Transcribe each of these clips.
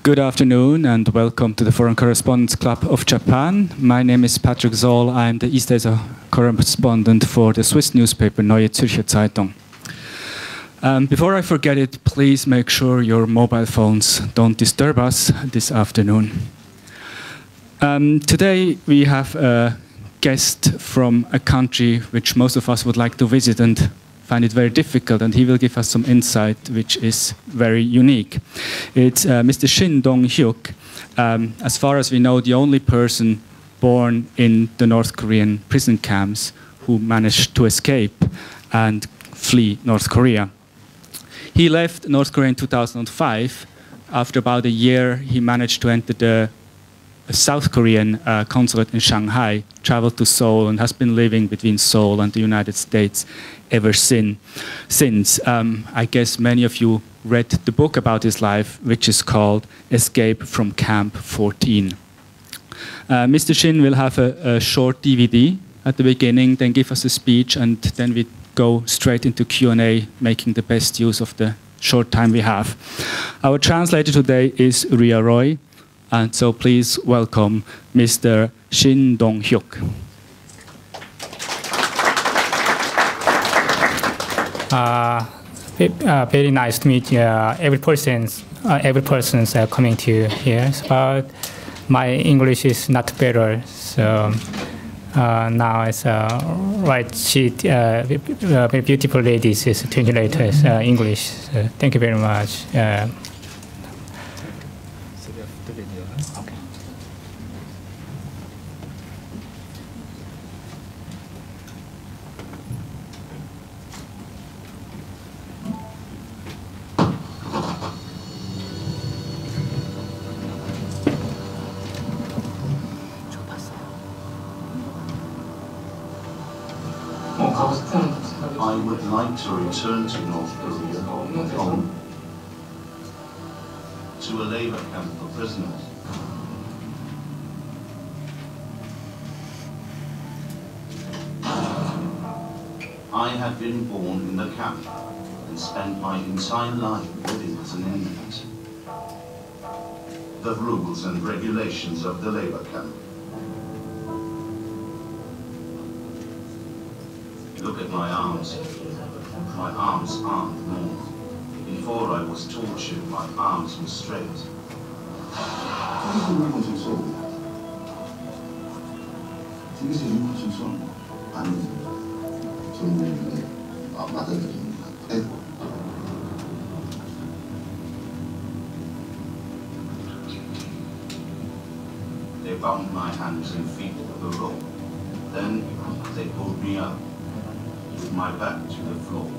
Good afternoon and welcome to the Foreign Correspondents Club of Japan. My name is Patrick Zoll. I'm the East Asia correspondent for the Swiss newspaper Neue Zürcher Zeitung. Before I forget it, please make sure your mobile phones don't disturb us this afternoon. Today we have a guest from a country which most of us would like to visit and find it very difficult, and he will give us some insight which is very unique. It's Mr. Shin Dong-hyuk, as far as we know, the only person born in the North Korean prison camps who managed to escape and flee North Korea. He left North Korea in 2005. After about a year, he managed to enter the South Korean consulate in Shanghai, traveled to Seoul, and has been living between Seoul and the United States ever since. I guess many of you read the book about his life, which is called Escape from Camp 14. Mr. Shin will have a short DVD at the beginning, then give us a speech, and then we go straight into Q&A, making the best use of the short time we have. Our translator today is Ria Roy. And so please welcome Mr. Shin Dong-hyuk. Very nice to meet every person's coming to here. But my English is not better, so now it's right sheet. Very beautiful ladies is translators English. So thank you very much. I would like to return to North Korea, home, to a labor camp for prisoners. I had been born in the camp and spent my entire life living as an inmate. The rules and regulations of the labor camp. Look at my arms. My arms aren't more. Before I was tortured, my arms were straight. They bound my hands and feet with a rope. Then they pulled me up with my back to the floor.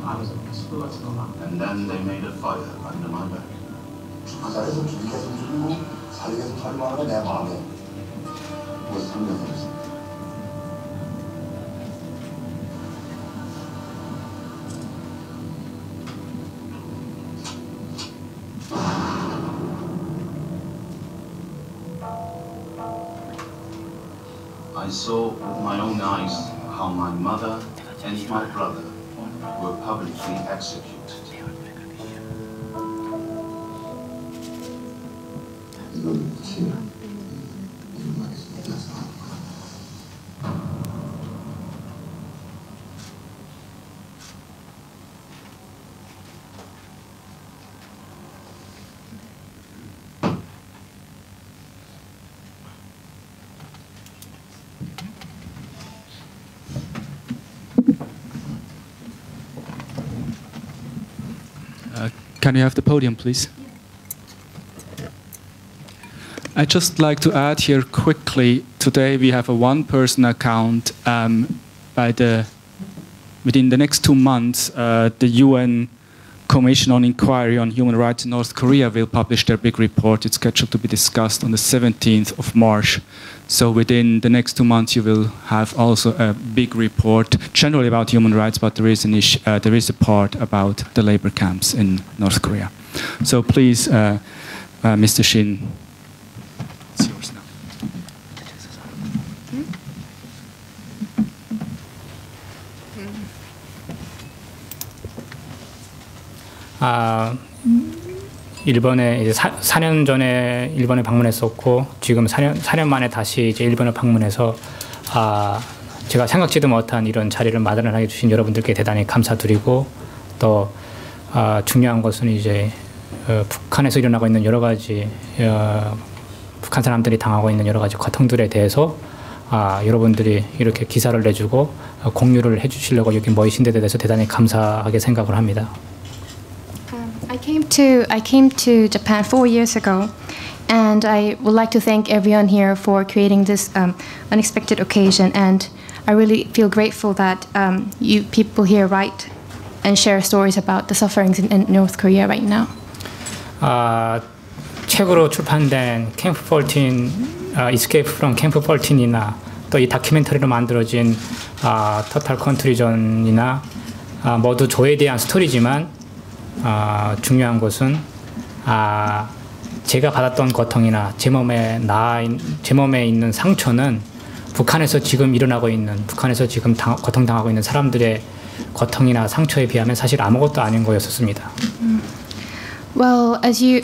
And then they made a fire under my back. I saw with my own eyes how my mother and my brother were publicly executed. Can you have the podium, please? I'd just like to add here quickly, today we have a one-person account. Within the next 2 months, the UN Commission on Inquiry on Human Rights in North Korea will publish their big report. It's scheduled to be discussed on the 17th of March. So within the next 2 months, you will have also a big report generally about human rights, but there is a part about the labor camps in North Korea. So please, Mr. Shin, it's yours now. 일본에 이제 4년 전에 일본에 방문했었고 지금 4년 만에 다시 이제 일본을 방문해서 제가 생각지도 못한 이런 자리를 마련해 주신 여러분들께 대단히 감사드리고 또 중요한 것은 이제 북한에서 일어나고 있는 여러 가지 북한 사람들이 당하고 있는 여러 가지 고통들에 대해서 여러분들이 이렇게 기사를 내주고 공유를 해주시려고 여기 모이신 데 대해서 대단히 감사하게 생각을 합니다. I came to Japan 4 years ago, and I would like to thank everyone here for creating this unexpected occasion. And I really feel grateful that you people here write and share stories about the sufferings in North Korea right now. 책으로 출판된 캠프 14, Escape from Camp 14이나 또 이 다큐멘터리로 만들어진 토탈 컨트리전이나 모두 조에 대한 스토리지만 중요한 것은 제가 받았던 고통이나 제 몸에 있는 상처는 북한에서 지금 일어나고 있는 북한에서 지금 고통당하고 있는 사람들의 고통이나 상처에 비하면 사실 아무것도 아닌 거였었습니다. Well, the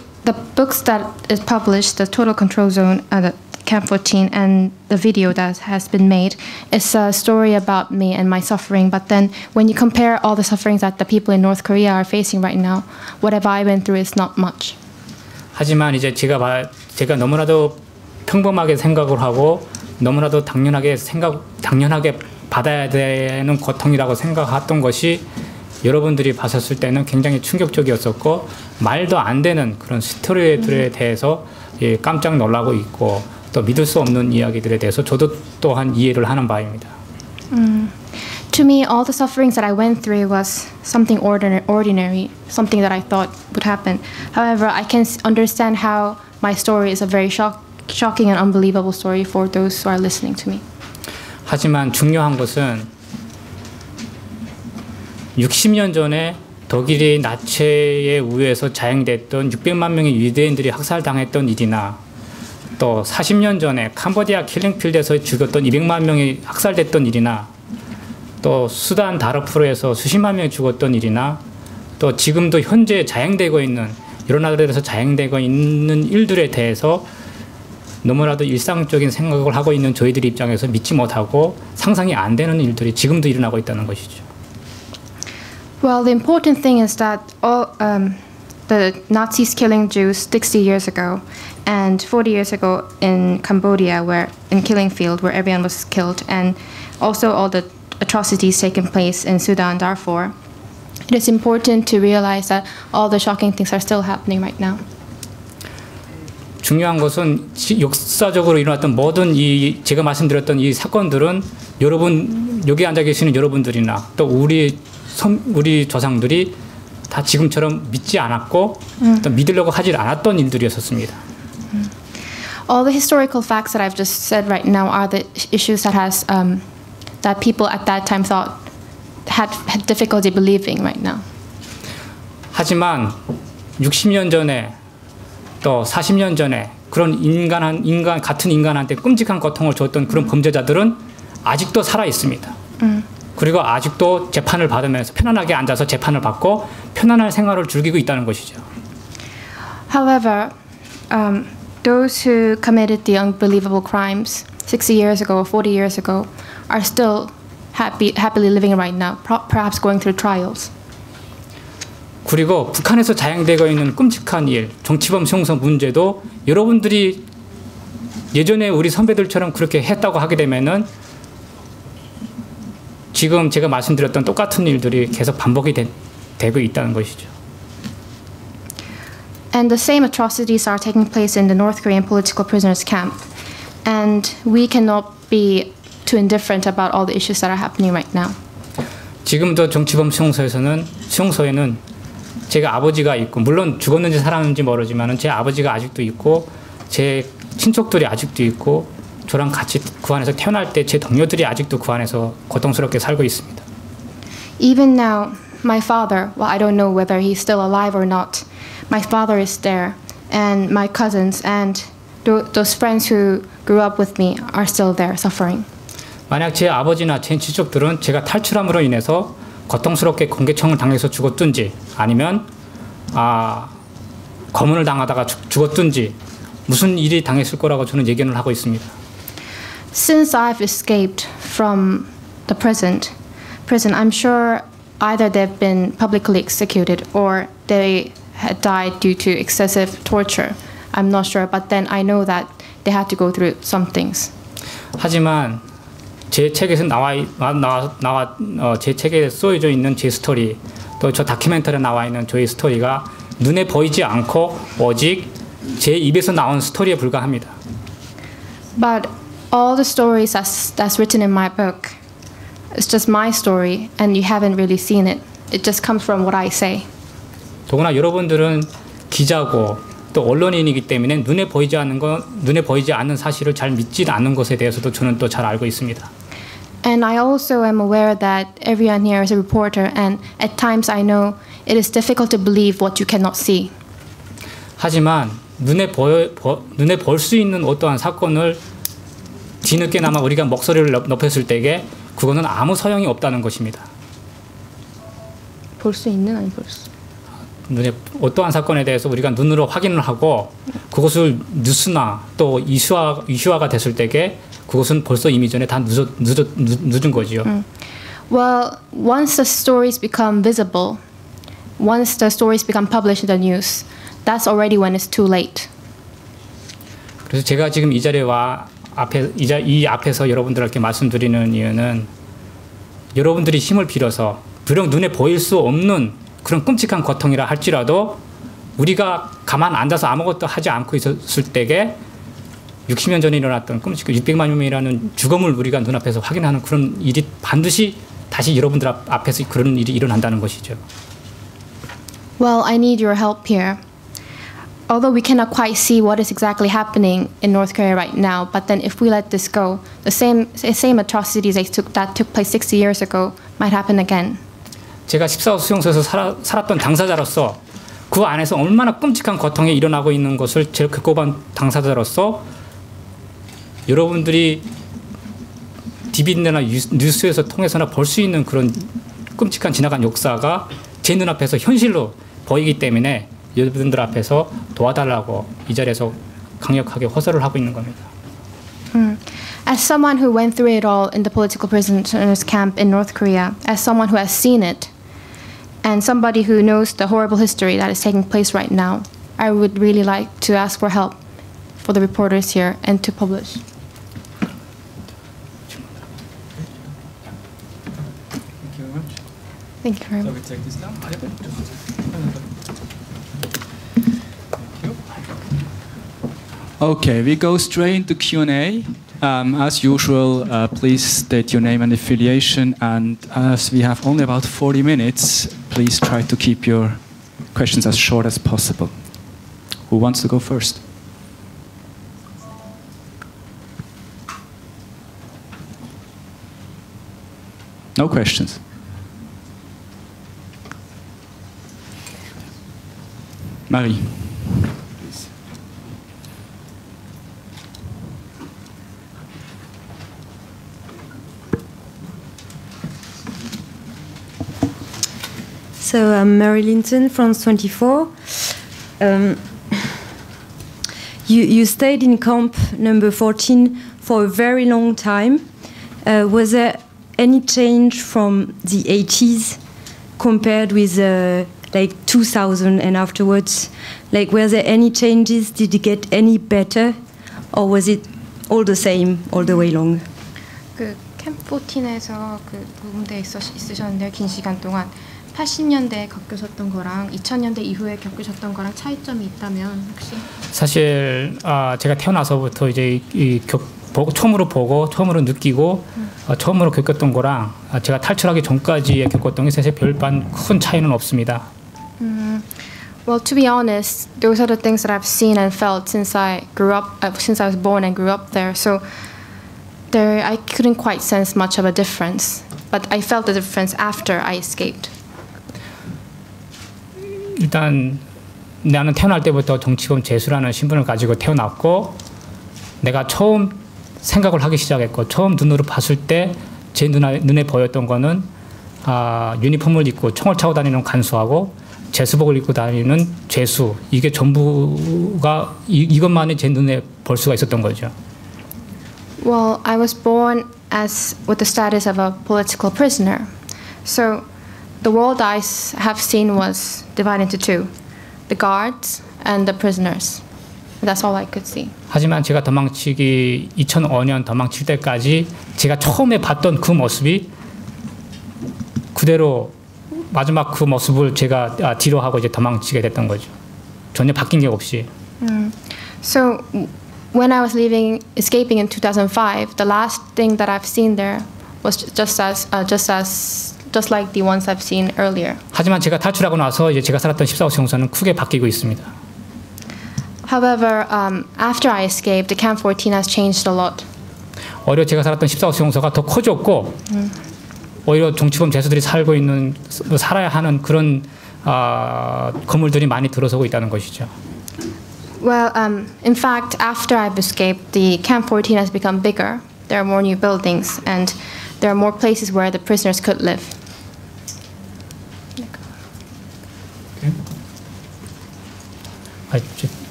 books that is published, the Total Control Zone, the Camp 14, and the video that has been made, is a story about me and my suffering. But then, when you compare all the sufferings that the people in North Korea are facing right now, whatever I went through is not much. 하지만 이제 제가 너무나도 평범하게 생각을 하고 너무나도 당연하게 받아야 되는 고통이라고 생각했던 것이 여러분들이 봤었을 때는 굉장히 충격적이었었고 말도 안 되는 그런 스토리들에 대해서 깜짝 놀라고 있고 또 믿을 수 없는 이야기들에 대해서 저도 또한 이해를 하는 바입니다. To me, all the sufferings that I went through was something ordinary, something that I thought would happen. However, I can understand how my story is a very shocking and unbelievable story for those who are listening to me. 하지만 중요한 것은 60년 전에 독일이 나치에 의해서 자행됐던 600만 명의 유대인들이 학살당했던 일이나 또 40년 전에 캄보디아 킬링필드에서 죽었던 200만 명이 학살됐던 일이나 또 수단 다르푸르에서 수십만 명이 죽었던 일이나 또 지금도 현재 자행되고 있는 여러 나라들에서 자행되고 있는 일들에 대해서 너무나도 일상적인 생각을 하고 있는 저희들 입장에서 믿지 못하고 상상이 안 되는 일들이 지금도 일어나고 있다는 것이죠. Well, the important thing is that the Nazis killing Jews 60 years ago and 40 years ago in Cambodia, in Killing Field, where everyone was killed, and also all the atrocities taking place in Sudan, Darfur. It is important to realize that all the shocking things are still happening right now. 중요한 것은 역사적으로 일어났던 모든 제가 말씀드렸던 이 사건들은 여기 앉아 계시는 여러분들이나 또 우리 조상들이 다 지금처럼 믿지 않았고 또 믿으려고 하지 않았던 일들이었었습니다. All the historical facts that I've just said right now are the issues that people at that time thought had difficulty believing right now. 하지만 60년 전에 또 40년 전에 그런 같은 인간한테 끔찍한 고통을 줬던 그런 범죄자들은 아직도 살아 있습니다. 그리고 아직도 재판을 받으면서 편안하게 앉아서 재판을 받고 편안한 생활을 즐기고 있다는 것이죠. However, those who committed the unbelievable crimes 60 years ago or 40 years ago are still happily living right now, perhaps going through trials. 그리고 북한에서 자행되고 있는 끔찍한 일, 정치범 형사 문제도 여러분들이 예전에 우리 선배들처럼 그렇게 했다고 하게 되면은 지금 제가 말씀드렸던 똑같은 일들이 계속 반복이 되고 있다는 것이죠. And the same atrocities are taking place in the North Korean political prisoners camp. And we cannot be too indifferent about all the issues that are happening right now. 지금도 정치범 수용소에는 제가 아버지가 있고 물론 죽었는지 살았는지 모르지만 제 아버지가 아직도 있고 제 친척들이 아직도 있고 저랑 같이 그 안에서 태어날 때 제 동료들이 아직도 그 안에서 고통스럽게 살고 있습니다. Even now, my father, well, I don't know whether he's still alive or not. My father is there, and my cousins and those friends who grew up with me are still there suffering. 만약 제 아버지나 제 친척들은 제가 탈출함으로 인해서 고통스럽게 공개청을 당해서 죽었든지 아니면 검언을 당하다가 죽었든지 무슨 일이 당했을 거라고 저는 예견을 하고 있습니다. Since I've escaped from the prison, I'm sure either they've been publicly executed or they had died due to excessive torture. I'm not sure, but then I know that they had to go through some things. 하지만 제 책에서 제 책에 쓰여져 있는 제 스토리, 또 저 다큐멘터리에 나와 있는 저의 스토리가 눈에 보이지 않고 오직 제 입에서 나온 스토리에 불과합니다. But all the stories that's written in my book, it's just my story, and you haven't really seen it. It just comes from what I say. 더구나 여러분들은 기자고 또 언론인이기 때문에 눈에 보이지 않는 사실을 잘 믿지 않는 것에 대해서도 저는 또 잘 알고 있습니다. And I also am aware that everyone here is a reporter, and at times I know it is difficult to believe what you cannot see. 하지만 눈에 볼 수 있는 어떠한 사건을 뒤늦게나마 우리가 목소리를 높였을 때에 그거는 아무 소용이 없다는 것입니다. 볼 수 있는 아니 볼 수. 눈에 어떠한 사건에 대해서 우리가 눈으로 확인을 하고 그것을 뉴스나 또 이슈화가 됐을 때에 그것은 벌써 이미 전에 다 늦은 거지요. Well, once the stories become visible, once the stories become published in the news, that's already when it's too late. 그래서 제가 지금 이 자리에 이 앞에서 여러분들께 말씀드리는 이유는 여러분들이 힘을 빌어서 비록 눈에 보일 수 없는 그런 끔찍한 고통이라 할지라도 우리가 가만 앉아서 아무것도 하지 않고 있었을 때에 60년 전에 일어났던 끔찍한 600만 명이라는 죽음을 우리가 눈앞에서 확인하는 그런 일이 반드시 다시 여러분들 앞에서 그런 일이 일어난다는 것이죠. Well, I need your help here. Although we cannot quite see what is exactly happening in North Korea right now, but then if we let this go, the same atrocities that took place 60 years ago might happen again. 제가 14호 수용소에서 살았던 당사자로서 그 안에서 얼마나 끔찍한 고통이 일어나고 있는 것을 제가 겪어본 당사자로서 여러분들이 TV나 뉴스에서 통해서나 볼 수 있는 그런 끔찍한 지나간 역사가 제 눈앞에서 현실로 보이기 때문에 여러분들 앞에서 도와달라고 이 자리에서 강력하게 호소를 하고 있는 겁니다. As someone who went through it all in the political prisoners camp in North Korea, as someone who has seen it, and somebody who knows the horrible history that is taking place right now, I would really like to ask for help for the reporters here and to publish. Thank you very much. We take this down. Okay, we go straight into Q&A. As usual, please state your name and affiliation, and as we have only about 40 minutes, please try to keep your questions as short as possible. Who wants to go first? No questions. Marie. So I'm Mary Linton, France 24. You stayed in camp number 14 for a very long time. Was there any change from the 80s compared with like 2000 and afterwards? Like, were there any changes? Did it get any better? Or was it all the same all the way long? 그 캠프 14에서 그 녹음대에 있으셨는데요. 긴 시간 동안 80년대에 겪으셨던 거랑 2000년대 이후에 겪으셨던 거랑 차이점이 있다면 혹시? 사실 제가 태어나서부터 이제 처음으로 보고 처음으로 느끼고 처음으로 겪었던 거랑 제가 탈출하기 전까지에 겪었던 게 사실 별반 큰 차이는 없습니다. Well, to be honest, those are the things that I've seen and felt since I grew up, since I was born and grew up there. So I couldn't quite sense much of a difference, but I felt the difference after I escaped. 일단 나는 태어날 때부터 정치범 재수라는 신분을 가지고 태어났고 내가 처음 생각을 하기 시작했고 처음 눈으로 봤을 때 제 눈에 보였던 거는 유니폼을 입고 총을 차고 다니는 간수하고 제수복을 입고 다니는 죄수, 이게 전부가 이것만이 제 눈에 볼 수가 있었던 거죠. Well, I was born as with the status of a political prisoner. So the world I have seen was divided into two, the guards and the prisoners. That's all I could see. 하지만 제가 도망치기 2005년 도망칠 때까지 제가 처음에 봤던 그 모습이 그대로 마지막 그 모습을 제가 뒤로 하고 이제 도망치게 됐던 거죠. 전혀 바뀐 게 없이. So when I was escaping in 2005, the last thing that I've seen there was just like the ones I've seen earlier. 하지만 제가 탈출하고 나서 이제 제가 살았던 14호 수용소는 크게 바뀌고 있습니다. However, after I escaped, the Camp 14 has changed a lot. 오히려 제가 살았던 14호 수용소가 더 커졌고 오히려 정치범 죄수들이 살아야 하는 그런 건물들이 많이 들어서고 있다는 것이죠. Well, in fact, after I've escaped, the Camp 14 has become bigger. There are more new buildings, and there are more places where the prisoners could live.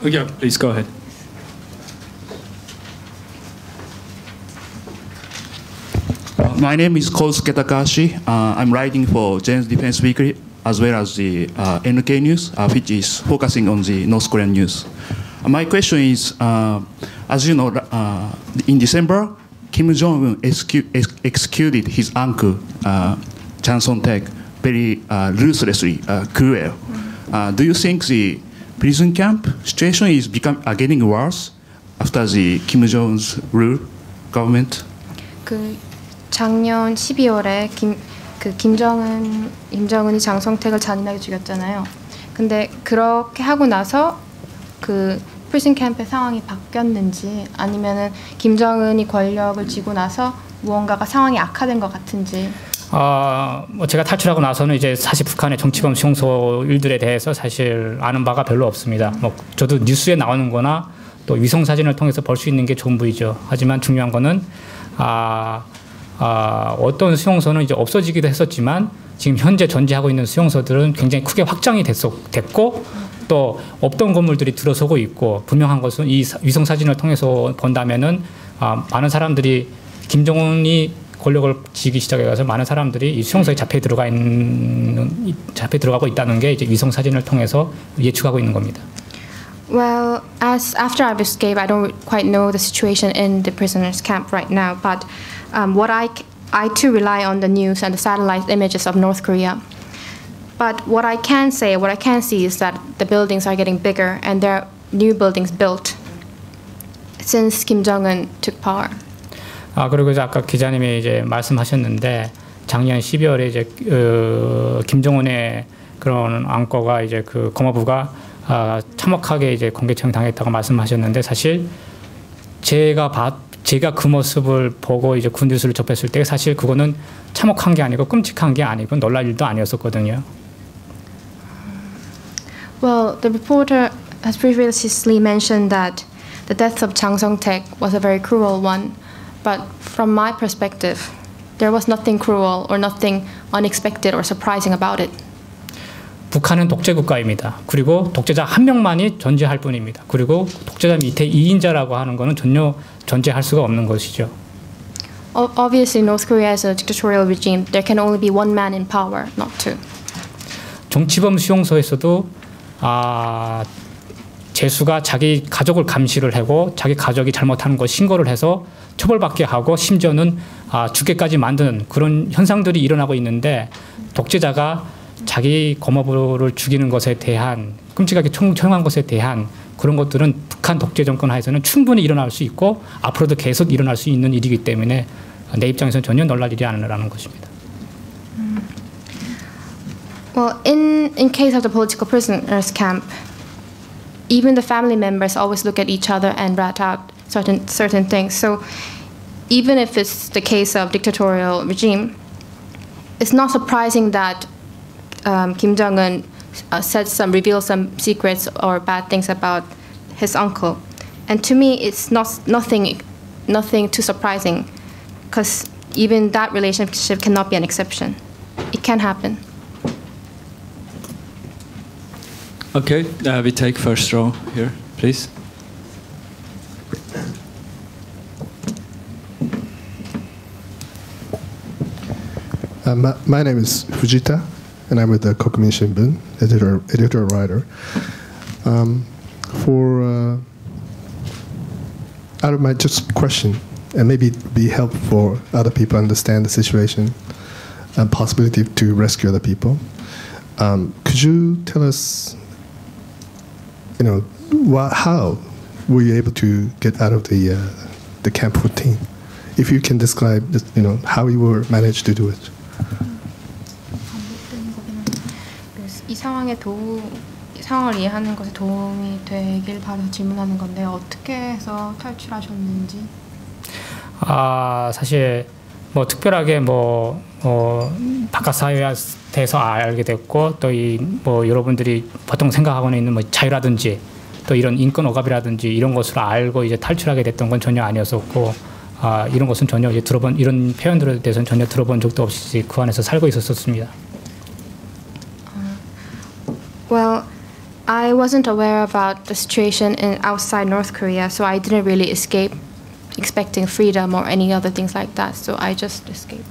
Yeah, please go ahead. My name is Kosuke Takahashi. I'm writing for Jane's Defense Weekly as well as the NK News, which is focusing on the North Korean news. My question is, as you know, in December, Kim Jong-un executed his uncle, Chan Son-taek, very ruthlessly, cruel. Do you think the prison camp situation is getting worse after the Kim Jong-un's rule government? 작년 12월에 김정은이 장성택을 잔인하게 죽였잖아요. 근데 그렇게 하고 나서 그 프리즌 캠프의 상황이 바뀌었는지 아니면은 김정은이 권력을 쥐고 나서 무언가가 상황이 악화된 것 같은지. 뭐 제가 탈출하고 나서는 이제 사실 북한의 정치범 수용소 일들에 대해서 사실 아는 바가 별로 없습니다. 뭐 저도 뉴스에 나오는 거나 또 위성 사진을 통해서 볼 수 있는 게 전부이죠. 하지만 중요한 거는 어떤 수용소는 이제 없어지기도 했었지만 지금 현재 존재하고 있는 수용소들은 굉장히 크게 확장이 됐고 또 없던 건물들이 들어서고 있고 분명한 것은 이 위성 사진을 통해서 본다면은 많은 사람들이 김정은이 권력을 쥐기 시작해서 많은 사람들이 이 수용소에 잡혀 들어가고 있다는 게 이제 위성 사진을 통해서 예측하고 있는 겁니다. Well, as after I've escaped, I don't quite know the situation in the prisoners' camp right now. But what I too rely on the news and the satellite images of North Korea. But what I can see is that the buildings are getting bigger and there are new buildings built since Kim Jong-un took power. 그리고 이제 아까 기자님이 이제 말씀하셨는데 작년 12월에 이제 김정은의 그런 안과가 이제 그 검화부가 참혹하게 이제 공개청 당했다고 말씀하셨는데 사실 제가 그 모습을 보고 이제 그 뉴스를 접했을 때 사실 그거는 참혹한 게 아니고 끔찍한 게 아니고 놀랄 일도 아니었었거든요. Well, the reporter has previously mentioned that the death of Chang Song-taek was a very cruel one, but from my perspective, there was nothing cruel or nothing unexpected or surprising about it. 북한은 독재 국가입니다. 그리고 독재자 한 명만이 존재할 뿐입니다. 그리고 독재자 밑에 2인자라고 하는 것은 전혀 존재할 수가 없는 것이죠. Obviously, North Korea is a dictatorial regime. There can only be one man in power, not two. 정치범 수용소에서도 죄수가 자기 가족을 감시를 하고 자기 가족이 잘못하는 거 신고를 해서 처벌받게 하고 심지어는 죽게까지 만드는 그런 현상들이 일어나고 있는데 독재자가 자기 검화부를 죽이는 것에 대한 끔찍하게 처형한 것에 대한 그런 것들은 북한 독재 정권 하에서는 충분히 일어날 수 있고 앞으로도 계속 일어날 수 있는 일이기 때문에 내 입장에서는 전혀 놀랄 일이 아니라는 것입니다. Well, in case of the political prisoners camp, even the family members always look at each other and rat out certain things. So even if it's the case of dictatorial regime, it's not surprising that Kim Jong-un revealed some secrets or bad things about his uncle. And to me, it's nothing too surprising, because even that relationship cannot be an exception. It can happen. Okay, we take first row here, please. My name is Fujita, and I'm with the Kokumin Shimbun, editor writer. Out of my just question, and maybe be helpful for other people understand the situation and possibility to rescue other people. Could you tell us, how were you able to get out of the Camp 14? If you can describe, how you were managed to do it. 이 상황을 이해하는 것에 도움이 되길 바라서 질문하는 건데 어떻게 해서 탈출하셨는지. 사실 뭐 특별하게 바깥 사회에 대해서 알게 됐고 또 뭐 여러분들이 보통 생각하고는 있는 뭐 자유라든지 또 이런 인권 억압이라든지 이런 것을 알고 이제 탈출하게 됐던 건 전혀 아니었었고 이런 것은 전혀 이제 이런 표현들에 대해서는 전혀 들어본 적도 없이 그 안에서 살고 있었습니다. Well, I wasn't aware about the situation outside North Korea, so I didn't really escape expecting freedom or any other things like that. So I just escaped.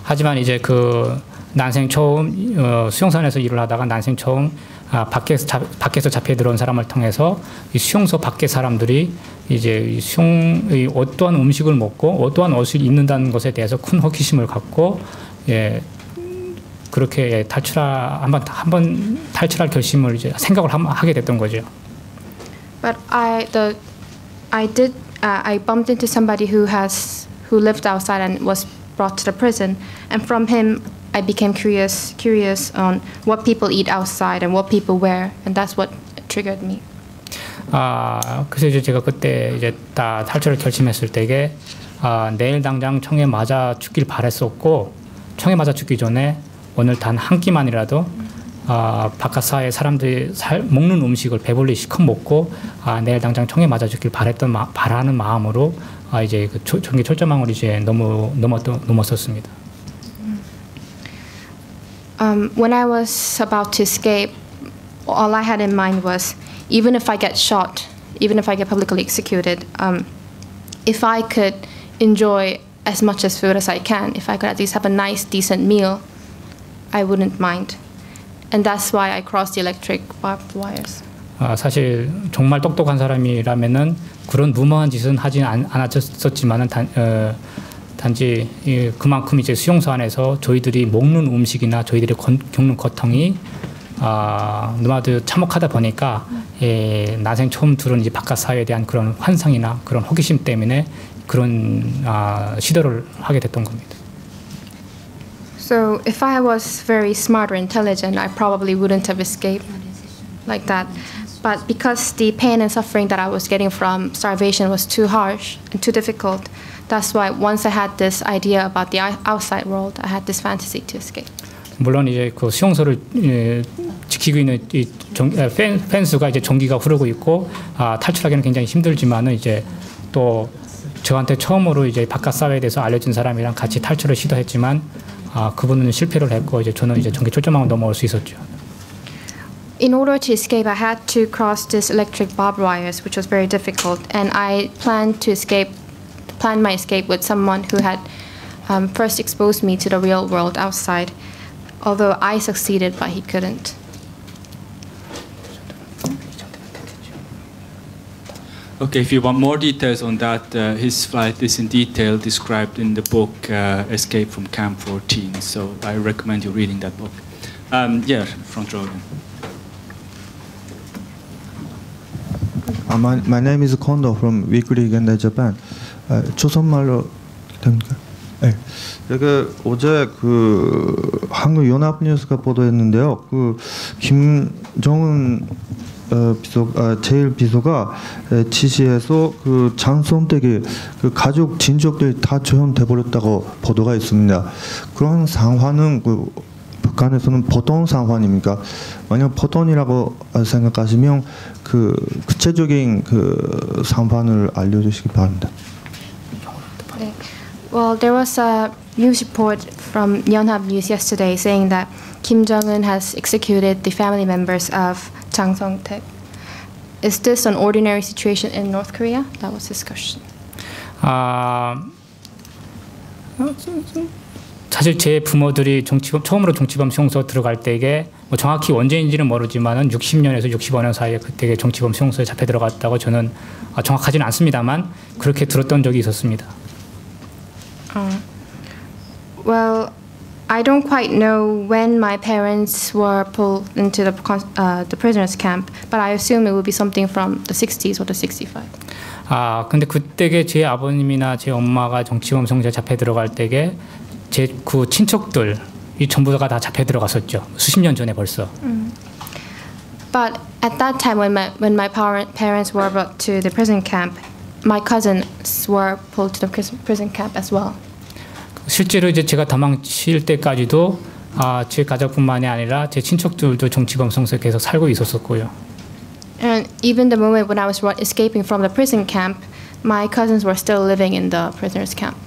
하지만 이제 그 난생 처음 수용소에서 일을 하다가 난생 처음 밖에서 잡혀 들어온 사람을 통해서 이 수용소 밖의 사람들이 이제 어떠한 음식을 먹고 어떠한 옷을 입는다는 것에 대해서 큰 호기심을 갖고 그렇게 한번 탈출할 결심을 이제 생각을 하게 됐던 거죠. But I bumped into somebody who lived outside and was brought to the prison, and from him I became curious on what people eat outside and what people wear, and that's what triggered me. 그래서 이제 제가 그때 이제 다 탈출을 결심했을 때에 내일 당장 총에 맞아 죽길 바랬었고 총에 맞아 죽기 전에 오늘 단 한 끼만이라도 바깥 사회 사람들이 먹는 음식을 배불리 시컷 먹고 내일 당장 총에 맞아 죽길 바라는 마음으로 이제 그 전기 철조망을 이제 넘었었습니다. When I was about to escape, all I had in mind was, even if I get shot, even if I get publicly executed, if I could enjoy as much as food as I can, if I could at least have a nice, decent meal, I wouldn't mind. And that's why I crossed the electric barbed wires. 사실 정말 똑똑한 사람이라면은 그런 무모한 짓은 하지 않았었지만은 단지 그만큼 이제 수용소 안에서 저희들이 먹는 음식이나 저희들이 겪는 고통이 너무나도 참혹하다 보니까 난생 처음 들은 이제 바깥 사회에 대한 그런 환상이나 그런 호기심 때문에 그런 시도를 하게 됐던 겁니다. So if I was very smart or intelligent, I probably wouldn't have escaped like that. But because the pain and suffering that I was getting from starvation was too harsh and too difficult, that's why once I had this idea about the outside world, I had this fantasy to escape. 물론 이제 그 수용소를 지키고 있는 이 펜스가 이제 전기가 흐르고 있고 탈출하기는 굉장히 힘들지만은 이제 또 저한테 처음으로 이제 바깥 사회에 대해서 알려진 사람이랑 같이 탈출을 시도했지만 그분은 실패를 했고 이제 저는 이제 전기 철조망을 넘어올 수 있었죠. In order to escape, I had to cross this electric barbed wires, which was very difficult, and I planned my escape with someone who had first exposed me to the real world outside. Although I succeeded, but he couldn't. Okay, if you want more details on that, his flight is in detail described in the book Escape from Camp 14. So I recommend you reading that book. Yeah, front row. My name is Kondo from Weekly Gendai Japan. 조선말로 됩니까? 네. 어제 그 한국 연합뉴스가 보도했는데요. 그 김정은 제1비서가 지시해서 그 장선택이 그 가족 친척들이 다 조현돼 버렸다고 보도가 있습니다. 그런 상황은 그 북한에서는 보통 상황입니까? 만약 보통이라고 생각하시면 그 구체적인 그 상황을 알려주시기 바랍니다. 네. Well, there was a news report from Yonhap News yesterday saying that Kim Jong-un has executed the family members of Chang Song-taek. Is this an ordinary situation in North Korea? That was his question. 사실 제 부모들이 처음으로 정치범 수용소 들어갈 때에 뭐 정확히 언제인지는 모르지만은 60년에서 65년 사이에 그때 정치범 수용소에 잡혀 들어갔다고 저는 정확하지는 않습니다만 그렇게 들었던 적이 있었습니다. Well, I don't quite know when my parents were pulled into the prisoners camp, but I assume it would be something from the 60s or the 65. 근데 그때게 제 아버님이나 제 엄마가 정치범 수용소에 잡혀 들어갈 때에 제 그 친척들이 전부가 다 잡혀 들어갔었죠. 수십 년 전에 벌써. But at that time, when my parents were brought to the prison camp, my cousins were pulled to the prison camp as well. 실제로 이제 제가 도망칠 때까지도 제 가족뿐만이 아니라 제 친척들도 정치범 수용소에 계속 살고 있었었고요. And even the moment when I was escaping from the prison camp, my cousins were still living in the prisoners camp.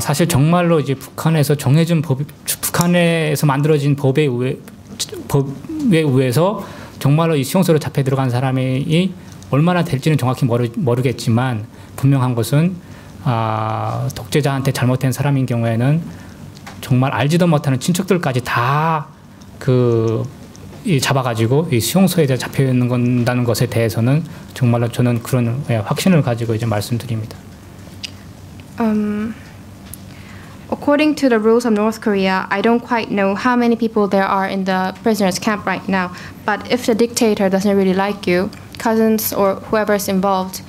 사실 정말로 이제 북한에서 정해진 북한에서 만들어진 법에 의해서 정말로 이 수용소로 잡혀 들어간 사람이 얼마나 될지는 정확히 모르겠지만 분명한 것은 독재자한테 잘못된 사람인 경우에는 정말 알지도 못하는 친척들까지 다 잡아가지고 이 수용소에 잡혀 있는 건다는 것에 대해서는 정말로 저는 그런 확신을 가지고 이제 말씀드립니다. According to the rules of North Korea, I don't quite know how many people there are in the prisoners' camp right now. But if the dictator doesn't really like you, cousins or whoever is involved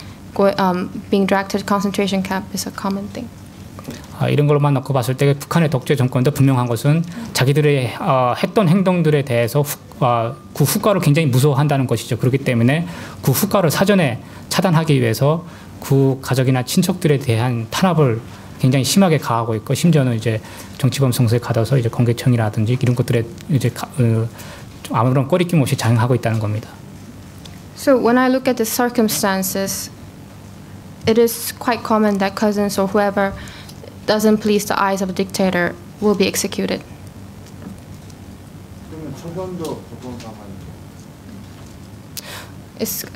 being dragged to the concentration camp is a common thing. 이런 걸로만 놓고 봤을 때 북한의 독재 정권도 분명한 것은 자기들의 했던 행동들에 대해서 그 후과를 굉장히 무서워한다는 것이죠. 그렇기 때문에 그 후과를 사전에 차단하기 위해서 그 가족이나 친척들에 대한 탄압을 굉장히 심하게 가하고 있고 심지어는 이제 정치범 수용소에 가둬서 이제 공개청이라든지 이런 것들에 이제 아무런 꺼리낌 없이 장악하고 있다는 겁니다. So when I look at the circumstances, it is quite common that cousins or whoever doesn't please the eyes of a dictator will be executed. Is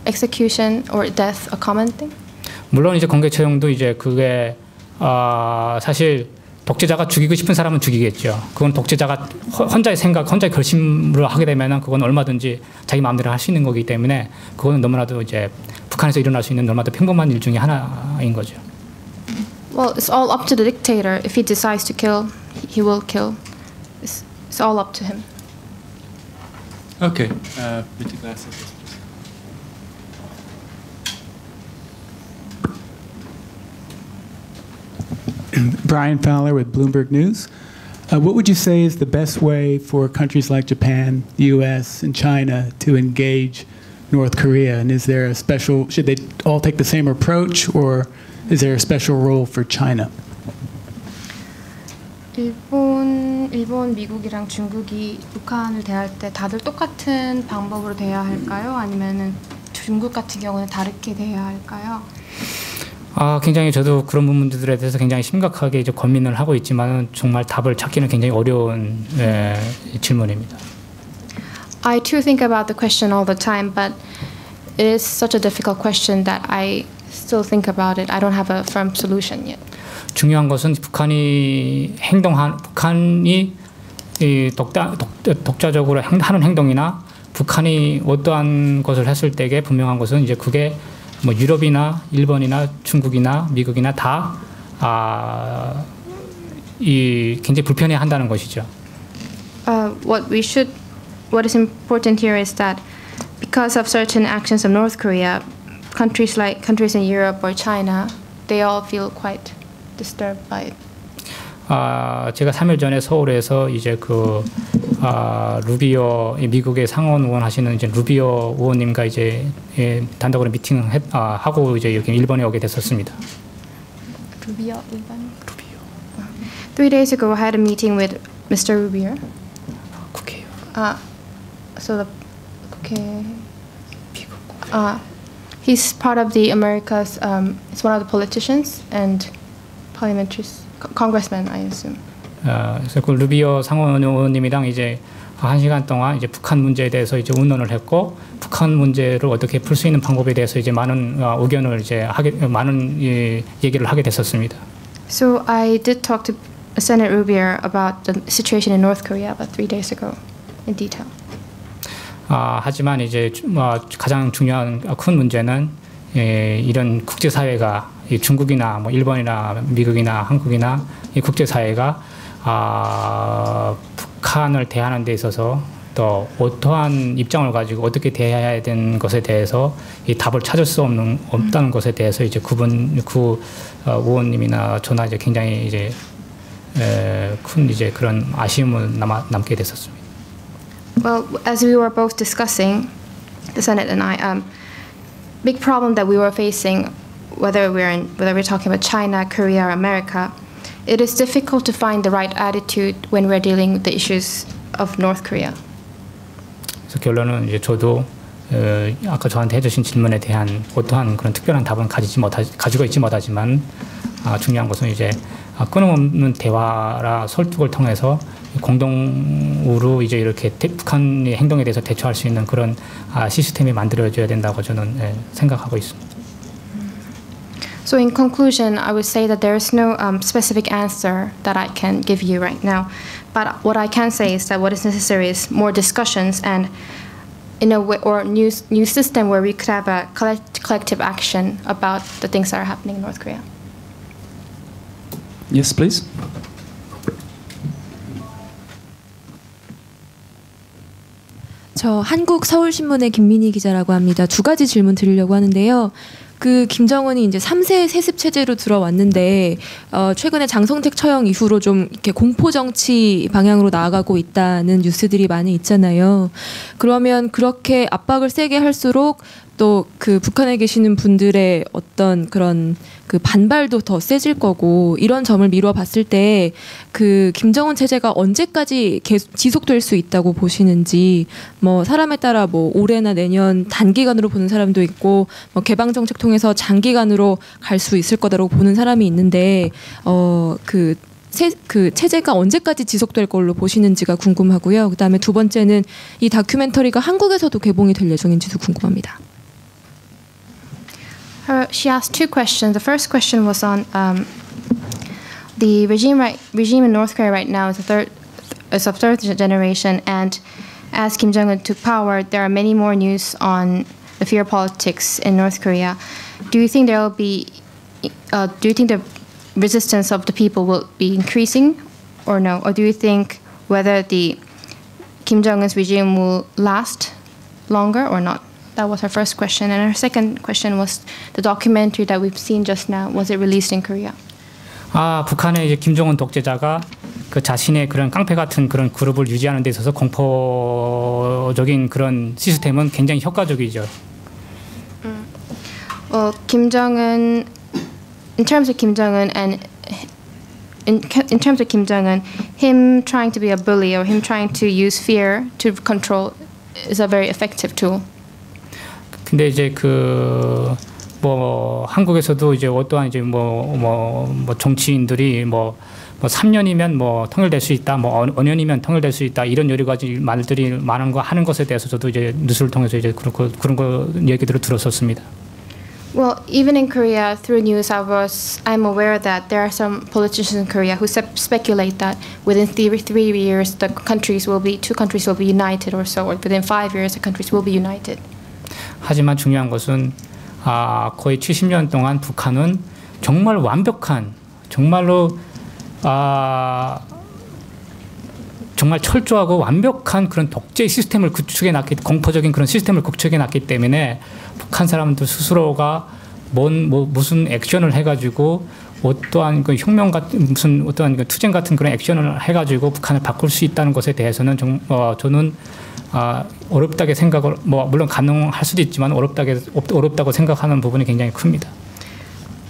execution or death a common thing? 물론 이제 공개 처형도 이제 그게 사실 독재자가 죽이고 싶은 사람은 죽이겠죠. 그건 독재자가 혼자의 생각, 혼자의 결심으로 하게 되면은 그건 얼마든지 자기 마음대로 할 수 있는 거기 때문에 그거는 너무나도 이제 북한에서 일어날 수 있는 너무나도 평범한 일 중에 하나인 거죠. Well, it's all up to the dictator. If he decides to kill, he will kill. It's all up to him. Okay, with the glasses. Brian Fowler with Bloomberg News. What would you say is the best way for countries like Japan, the U.S., and China to engage North Korea? And is there a special, should they all take the same approach, or is there a special role for China? 일본, 미국이랑 중국이 북한을 대할 때 다들 똑같은 방법으로 대해야 할까요? 아니면은 중국 같은 경우는 다르게 대해야 할까요? 굉장히 저도 그런 부분들에 대해서 굉장히 심각하게 이제 고민을 하고 있지만 정말 답을 찾기는 굉장히 어려운 질문입니다. I too think about the question all the time, but it is such a difficult question that I still think about it. I don't have a firm solution yet. 중요한 것은 북한이 독자적으로 하는 행동이나 북한이 어떠한 것을 했을 때에 분명한 것은 이제 그게 뭐 유럽이나 일본이나 중국이나 미국이나 다 굉장히 불편해한다는 것이죠. What is important here is that because of certain actions of North Korea, countries in Europe or China, they all feel quite disturbed by it. 제가 3일 전에 서울에서 이제 루비오 미국의 상원 의원 하시는 이제 루비오 의원님과 이제 단독으로 미팅을 하고 이제 여기 일본에 오게 됐었습니다. 루비오 의원. 3 days ago, I had a meeting with Mr. Rubio. 국회의원. So the 국회. He's part of the Americas. It's one of the politicians and parliamentarians, congressmen, I assume. 그래서 그 루비오 상원 의원님이랑 이제 1시간 동안 이제 북한 문제에 대해서 이제 의논을 했고 북한 문제를 어떻게 풀 수 있는 방법에 대해서 이제 많은 의견을 이제 많은 얘기를 하게 됐었습니다. So I did talk to Senator Rubio about the situation in North Korea about 3 days ago in detail. 하지만 이제 가장 중요한 큰 문제는 이런 국제 사회가 중국이나 뭐 일본이나 미국이나 한국이나 이 국제 사회가 북한을 대하는 데 있어서 또 어떠한 입장을 가지고 어떻게 대해야 되는 것에 대해서 이 답을 찾을 수 없다는 것에 대해서 이제 의원님이나 저나 이제 굉장히 이제 큰 이제 그런 아쉬움을 남게 됐었습니다. Well, as we were both discussing, the Senate and I, big problem that we were facing, whether we're talking about China, Korea, or America, it is difficult to find the right attitude when we're dealing with the issues of North Korea. 그래서 결론은 이제 저도 아까 저한테 해주신 질문에 대한 어떠한 그런 특별한 답은 가지고 있지 못하지만 중요한 것은 이제 끊임없는 대화라 설득을 통해서 공동으로 이제 이렇게 북한의 행동에 대해서 대처할 수 있는 그런 시스템이 만들어져야 된다고 저는 생각하고 있습니다. So in conclusion, I would say that there is no specific answer that I can give you right now. But what I can say is that what is necessary is more discussions and in a way, or new system where we could have a collective action about the things that are happening in North Korea. Yes, please. 저 한국 서울신문의 김민희 기자라고 합니다. 2가지 질문 드리려고 하는데요. 그 김정은이 이제 3세 세습 체제로 들어왔는데 최근에 장성택 처형 이후로 좀 이렇게 공포 정치 방향으로 나아가고 있다는 뉴스들이 많이 있잖아요. 그러면 그렇게 압박을 세게 할수록 또 그 북한에 계시는 분들의 어떤 그런 그 반발도 더 세질 거고 이런 점을 미루어 봤을 때 그 김정은 체제가 언제까지 지속될 수 있다고 보시는지 뭐 사람에 따라 뭐 올해나 내년 단기간으로 보는 사람도 있고 뭐 개방 정책 통해서 장기간으로 갈 수 있을 거다라고 보는 사람이 있는데 그 체제가 언제까지 지속될 걸로 보시는지가 궁금하고요. 그다음에 2번째는 이 다큐멘터리가 한국에서도 개봉이 될 예정인지도 궁금합니다. She asked 2 questions. The first question was on the regime in North Korea right now is of third generation, and as Kim Jong-un took power, there are many more news on the fear politics in North Korea. Do you think there will be? Do you think the resistance of the people will be increasing, or no? Or do you think whether the Kim Jong-un's regime will last longer or not? That was her first question. And her second question was the documentary that we've seen just now. Was it released in Korea? 북한의 이제 김정은 독재자가 그 자신의 그런 깡패 같은 그런 그룹을 유지하는 데 있어서 공포적인 그런 시스템은 굉장히 효과적이죠. Well, Kim Jong-un, in terms of Kim Jong-un and in terms of Kim Jong-un, him trying to be a bully or him trying to use fear to control is a very effective tool. 근데 이제 뭐 한국에서도 이제 어떠한 이제 뭐 정치인들이 뭐 3년이면 뭐 통일될 수 있다, 뭐 5년이면 통일될 수 있다 이런 여러 가지 말들이 많은 거 하는 것에 대해서 저도 이제 뉴스를 통해서 이제 그런 거 얘기들을 들었었습니다. Well, even in Korea, through news, I'm aware that there are some politicians in Korea who speculate that within 3 years, two countries will be united or so, or within 5 years, the countries will be united. 하지만 중요한 것은 거의 70년 동안 북한은 정말 완벽한, 정말로 정말 철저하고 완벽한 그런 독재 시스템을 공포적인 그런 시스템을 구축해놨기 때문에 북한 사람들 스스로가 무슨 액션을 해가지고 어떠한 그 혁명 같은 어떠한 그 투쟁 같은 그런 액션을 해가지고 북한을 바꿀 수 있다는 것에 대해서는 저는 어렵다고 생각을 물론 가능할 수도 있지만 어렵다고 생각하는 부분이 굉장히 큽니다.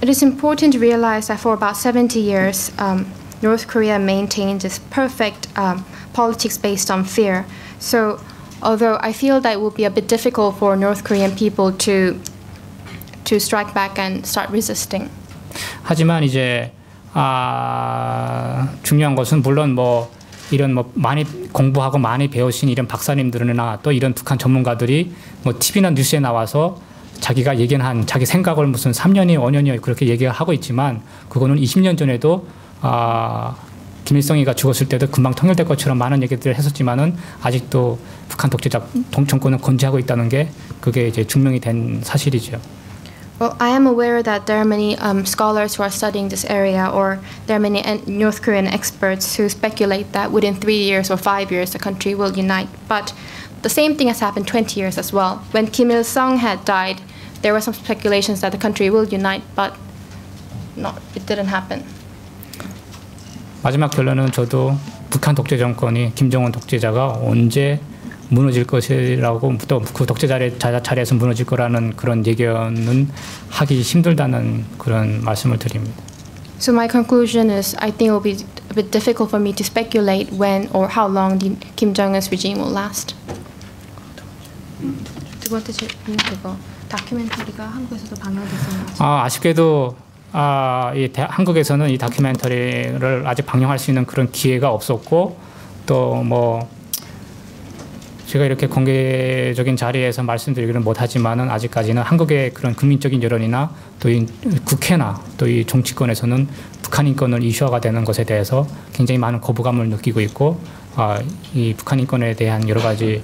It is important to realize that for about 70 years, North Korea maintained this perfect politics based on fear. So, although I feel that it will be a bit difficult for North Korean people to to strike back and start resisting. 하지만 이제 중요한 것은 물론 뭐 이런 뭐 많이 공부하고 많이 배우신 이런 박사님들이나 또 이런 북한 전문가들이 뭐 TV나 뉴스에 나와서 자기가 얘기한 자기 생각을 무슨 3년이 5년이 그렇게 얘기하고 있지만 그거는 20년 전에도 김일성이가 죽었을 때도 금방 통일될 것처럼 많은 얘기들을 했었지만은 아직도 북한 독재자 정권을 건재하고 있다는 게 그게 이제 증명이 된 사실이죠. Well, I am aware that there are many scholars who are studying this area, or there are many North Korean experts who speculate that within 3 years or 5 years the country will unite. But the same thing has happened 20 years as well. When Kim Il-sung had died, there were some speculations that the country will unite, but it didn't happen. 마지막 결론은 저도 북한 독재 정권이 김정은 독재자가 언제 무너질 것이라고 또 그 독재자의 자리에서 무너질 거라는 그런 예견은 하기 힘들다는 그런 말씀을 드립니다. So my conclusion is, I think it will be a bit difficult for me to speculate when or how long the Kim Jong-un's regime will last. 두 번째 질문 그거 다큐멘터리가 한국에서도 방영됐었는지. 아쉽게도 한국에서는 이 다큐멘터리를 아직 방영할 수 있는 그런 기회가 없었고 또 뭐 제가 이렇게 공개적인 자리에서 말씀드리기는 못하지만은 아직까지는 한국의 그런 국민적인 여론이나 또 이 국회나 또 이 정치권에서는 북한 인권을 이슈화가 되는 것에 대해서 굉장히 많은 거부감을 느끼고 있고 이 북한 인권에 대한 여러 가지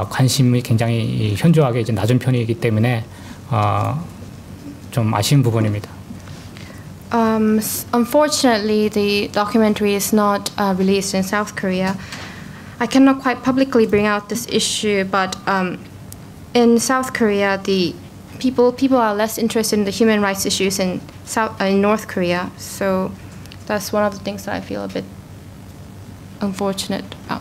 관심이 굉장히 현저하게 이제 낮은 편이기 때문에 좀 아쉬운 부분입니다. Unfortunately, the documentary is not released in South Korea. I cannot quite publicly bring out this issue, but in South Korea, the people are less interested in the human rights issues in North Korea. So that's one of the things that I feel a bit unfortunate about.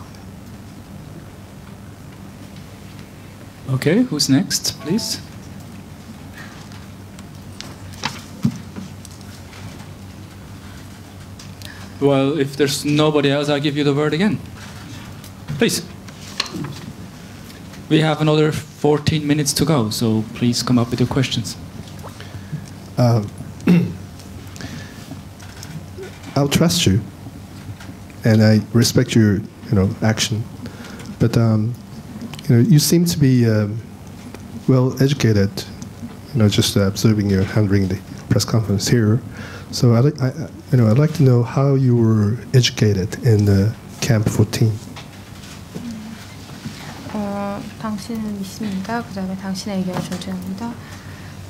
Okay, who's next, please? Well, if there's nobody else, I'll give you the word again. Please. We have another 14 minutes to go, so please come up with your questions. I'll trust you, and I respect your, action. But you seem to be well educated. Just observing you handling the press conference here. So I'd like to know how you were educated in Camp 14. 당신은 믿습니다. 그다음에 당신의 의견을 존중합니다.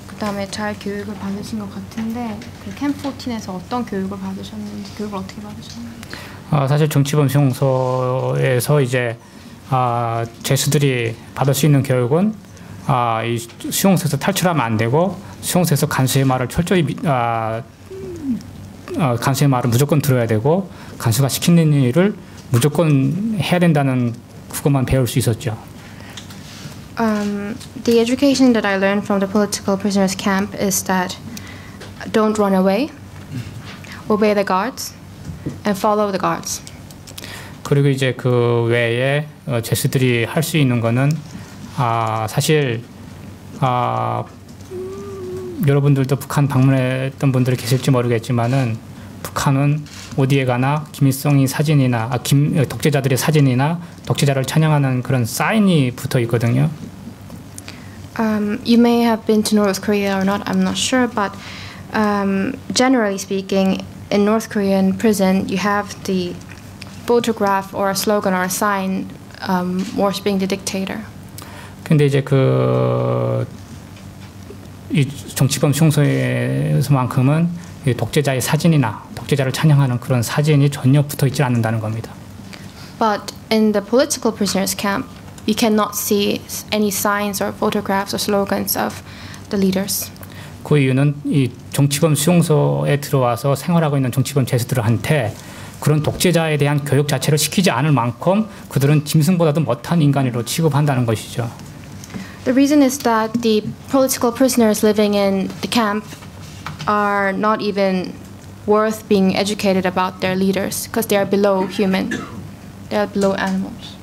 그다음에 잘 교육을 받으신 것 같은데 그 캠프 14에서 어떤 교육을 받으셨는지, 교육을 어떻게 받으셨는지. 사실 정치범 수용소에서 이제 죄수들이 받을 수 있는 교육은 이 수용소에서 탈출하면 안 되고 수용소에서 간수의 말을 철저히 간수의 말을 무조건 들어야 되고 간수가 시키는 일을 무조건 해야 된다는 그것만 배울 수 있었죠. The education that I learned from the political prisoners camp is that don't run away, obey the guards, and follow the guards. 그리고 이제 그 외에 죄수들이 할 수 있는 거는 사실 여러분들도 북한 방문했던 분들이 계실지 모르겠지만은 북한은 어디에 가나 김일성이 사진이나 독재자들의 사진이나 독재자를 찬양하는 그런 사인이 붙어 있거든요. You may have been to North Korea or not, I'm not sure, but generally speaking, in North Korean prison, you have the photograph or a slogan or a sign worshiping the dictator. 근데 이제 이 정치범 수용소에서만큼은 독재자의 사진이나 독재자를 찬양하는 그런 사진이 전혀 붙어 있지 않는다는 겁니다. But in the political prisoners camp, you cannot see any signs or photographs or slogans of the leaders. 그 이유는 이 정치범 수용소에 들어와서 생활하고 있는 정치범 죄수들한테 그런 독재자에 대한 교육 자체를 시키지 않을 만큼 그들은 짐승보다도 못한 인간으로 취급한다는 것이죠. The reason is that the political prisoners living in the camp are not even worth being educated about their leaders because they are below human. They are below animals.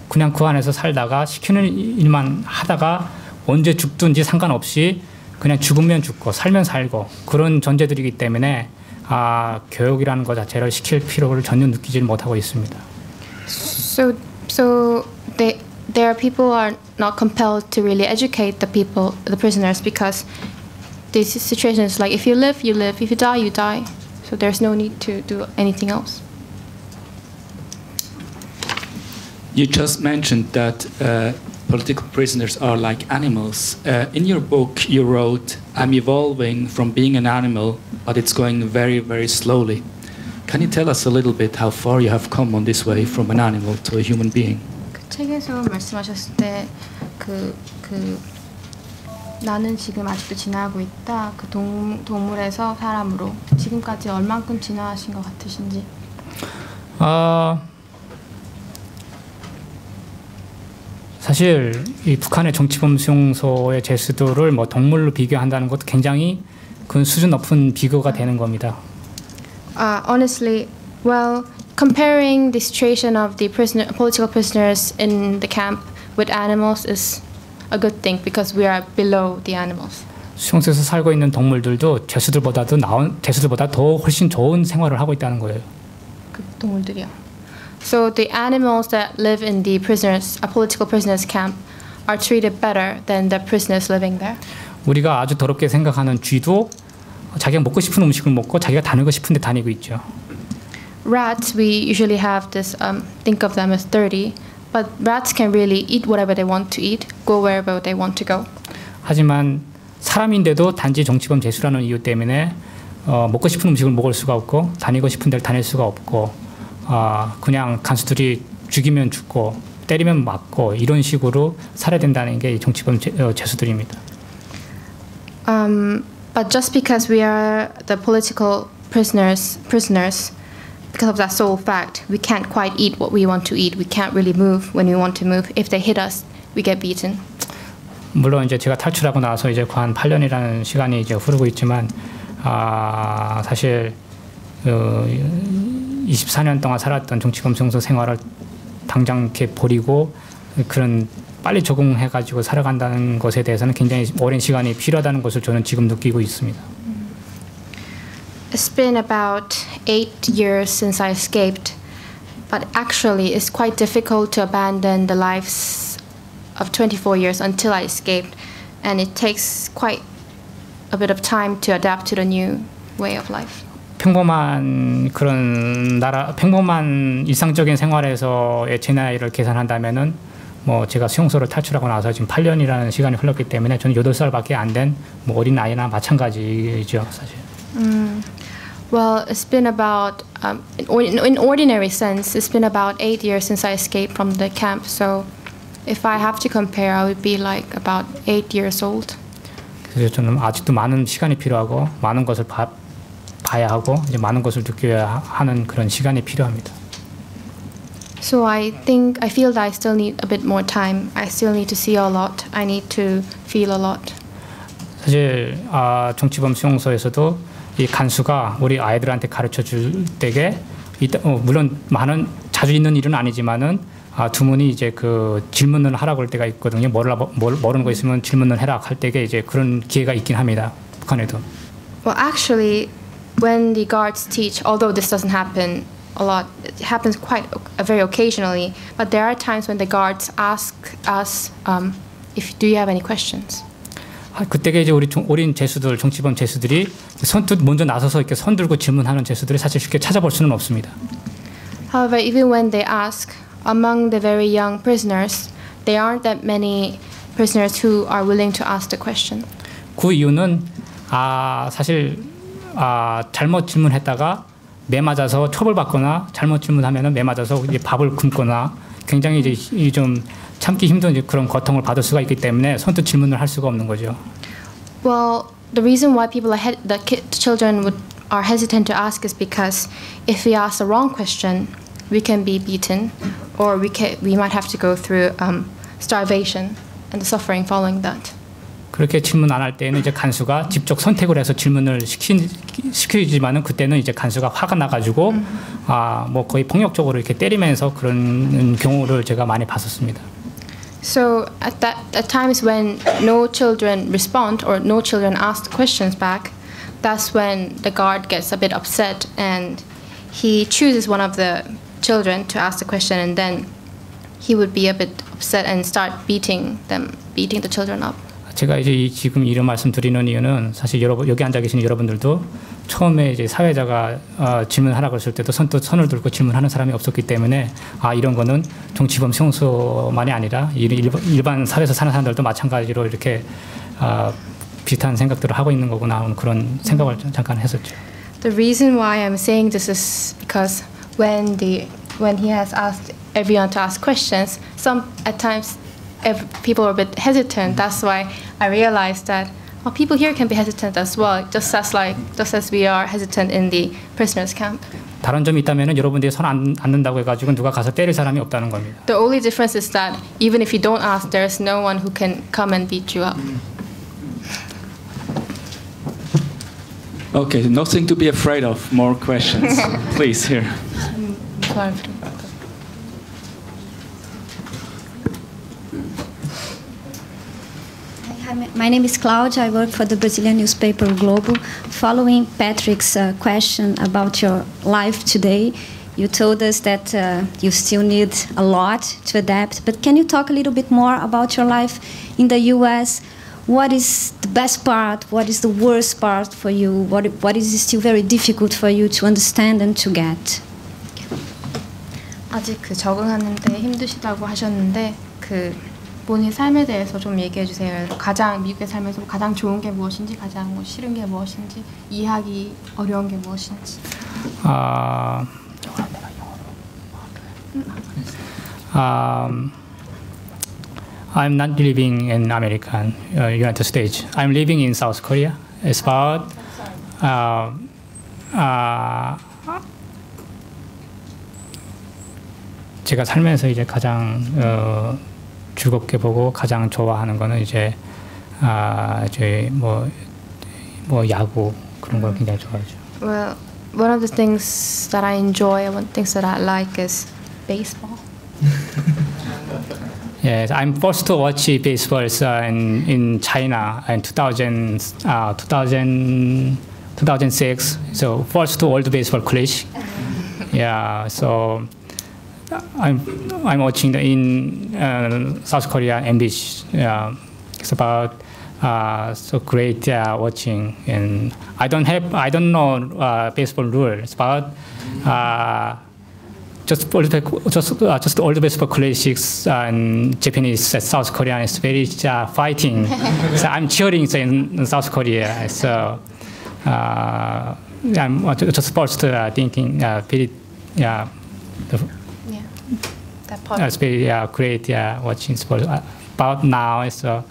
그냥 그 안에서 살다가 시키는 일만 하다가 언제 죽든지 상관없이 그냥 죽으면 죽고 살면 살고 그런 존재들이기 때문에 교육이라는 것 자체를 시킬 필요를 전혀 느끼지 못하고 있습니다. So there are people who are not compelled to really educate the prisoners, because this situation is like if you live, you live. If you die, you die. So there's no need to do anything else. You just mentioned that political prisoners are like animals. In your book, you wrote, "I'm evolving from being an animal, but it's going very, very slowly." Can you tell us a little bit how far you have come on this way from an animal to a human being? 그 책에서 말씀하셨을 때 나는 지금 아직도 진화하고 있다. 그 동물에서 사람으로 지금까지 얼만큼 진화하신 것 같으신지. 사실 이 북한의 정치범 수용소의 제수도를 뭐 동물로 비교한다는 것도 굉장히 그 수준 높은 비교가 되는 겁니다. Honestly, well, comparing the situation of the political prisoners in the camp with animals is a good thing, because we are below the animals. 수용소에서 살고 있는 동물들도 제수들보다 더 훨씬 좋은 생활을 하고 있다는 거예요. 그 동물들이요. So the animals that live in the political prisoners camp are treated better than the prisoners living there. 우리가 아주 더럽게 생각하는 쥐도 자기가 먹고 싶은 음식을 먹고 자기가 다니고 싶은데 다니고 있죠. Rats, we usually have this think of them as dirty, but rats can really eat whatever they want to eat, go wherever they want to go. 하지만 사람인데도 단지 정치범 제수라는 이유 때문에 먹고 싶은 음식을 먹을 수가 없고 다니고 싶은 데를 다닐 수가 없고 그냥 간수들이 죽이면 죽고 때리면 맞고 이런 식으로 살아야 된다는 게 정치범 제수들입니다. But just because we are the political prisoners, because of that sole fact, we can't quite eat what we want to eat. We can't really move when we want to move. If they hit us, we get beaten. 물론 이제 제가 탈출하고 나서 이제 한 8년이라는 시간이 이제 흐르고 있지만 사실 24년 동안 살았던 정치범 수용소 생활을 당장 이렇게 버리고 그런 빨리 적응해가지고 살아간다는 것에 대해서는 굉장히 오랜 시간이 필요하다는 것을 저는 지금 느끼고 있습니다. It's been about 8 years since I escaped, but actually it's quite difficult to abandon the lives of 24 years until I escaped, and it takes quite a bit of time to adapt to the new way of life. 평범한 일상적인 생활에서의 제 나이를 계산한다면은 뭐 제가 수용소를 탈출하고 나서 지금 8년이라는 시간이 흘렀기 때문에 저는 8살밖에 안 된 뭐 어린 아이나 마찬가지죠, 사실. Well, it's been about in ordinary sense, it's been about 8 years since I escaped from the camp. So, if I have to compare, I would be like about 8 years old. 그래서 저는 아직도 많은 시간이 필요하고 많은 것을 봐야 하고 이제 많은 것을 느껴야 하는 그런 시간이 필요합니다. So I feel that I still need a bit more time. I still need to see a lot. I need to feel a lot. 사실 정치범 수용소에서도 이 간수가 우리 아이들한테 가르쳐 줄 때에 물론 자주 있는 일은 아니지만은 두 분이 이제 그 질문을 하라고 할 때가 있거든요. 모르는 거 있으면 질문을 해라 할 때에 이제 그런 기회가 있긴 합니다. 북한에도. Well, actually, when the guards teach, although this doesn't happen a lot, it happens very occasionally. But there are times when the guards ask us, do you have any questions? 그때가 이제 우리 어린 제수들, 정치범 제수들이 선뜻 먼저 나서서 이렇게 손 들고 질문하는 제수들이 사실 쉽게 찾아볼 수는 없습니다. However, even when they ask, among the very young prisoners, there aren't that many prisoners who are willing to ask the question. 그 이유는 사실 잘못 질문했다가 매 맞아서 처벌받거나 잘못 질문하면은 매 맞아서 이제 밥을 굶거나 굉장히 이제 좀 참기 힘든 그런 고통을 받을 수가 있기 때문에 선뜻 질문을 할 수가 없는 거죠. Well, the reason why children are hesitant to ask is because if we ask the wrong question, we can be beaten, or we might have to go through starvation and the suffering following that. 그렇게 질문 안 할 때는 이제 간수가 직접 선택을 해서 질문을 시키지만은 그때는 이제 간수가 화가 나가지고 뭐 거의 폭력적으로 이렇게 때리면서 그런 경우를 제가 많이 봤었습니다. So at times when no children respond or no children ask the questions back, that's when the guard gets a bit upset and he chooses one of the children to ask the question, and then he would be a bit upset and start beating the children up. 제가 이제 지금 이런 말씀 드리는 이유는 사실 여기 앉아 계신 여러분들도 처음에 이제 사회자가 질문하라고 했을 때도 손을 들고 질문하는 사람이 없었기 때문에 이런 거는 정치범 형소만이 아니라 일반 사회에서 사는 사람들도 마찬가지로 이렇게 비슷한 생각들을 하고 있는 거구나 하는 그런 생각을 잠깐 했었죠. The reason why I'm saying this is because when he has asked everyone to ask questions, at times people are a bit hesitant. That's why I realized that people here can be hesitant as well, just as we are hesitant in the prisoners' camp. 다른 점이 있다면은 여러분들이 손 안 든다고 해가지고 누가 가서 때릴 사람이 없다는 겁니다. The only difference is that even if you don't ask, there's no one who can come and beat you up. Okay, nothing to be afraid of. More questions, please. Here. My name is Cláudia. I work for the Brazilian newspaper Globo. Following Patrick's question about your life today, you told us that you still need a lot to adapt. But can you talk a little bit more about your life in the U.S.? What is the best part? What is the worst part for you? What is still very difficult for you to understand and to get? 아직 적응하는데 힘드시다고 하셨는데 본인 삶에 대해서 좀 얘기해 주세요. 가장 미국에 살면서 가장 좋은 게 무엇인지, 가장 싫은 게 무엇인지, 이해하기 어려운 게 무엇인지. I'm not living in American United States. I'm living in South Korea. It's about 제가 살면서 이제 가장 즐겁게 보고 가장 좋아하는 거는 이제 야구 그런 걸 굉장히 좋아하죠. Well, one of the things that I enjoy, one of the things that I like is baseball. Yes, I'm forced to watch baseball in China in 2006. So first to World Baseball Classic. Yeah, so I'm watching in South Korea MBC. It's about so great watching, and I don't know baseball rules, but just all the baseball classics and Japanese South Korean is very fighting. So I'm cheering in South Korea. So I'm just first thinking very it's very great watching sports. About now, so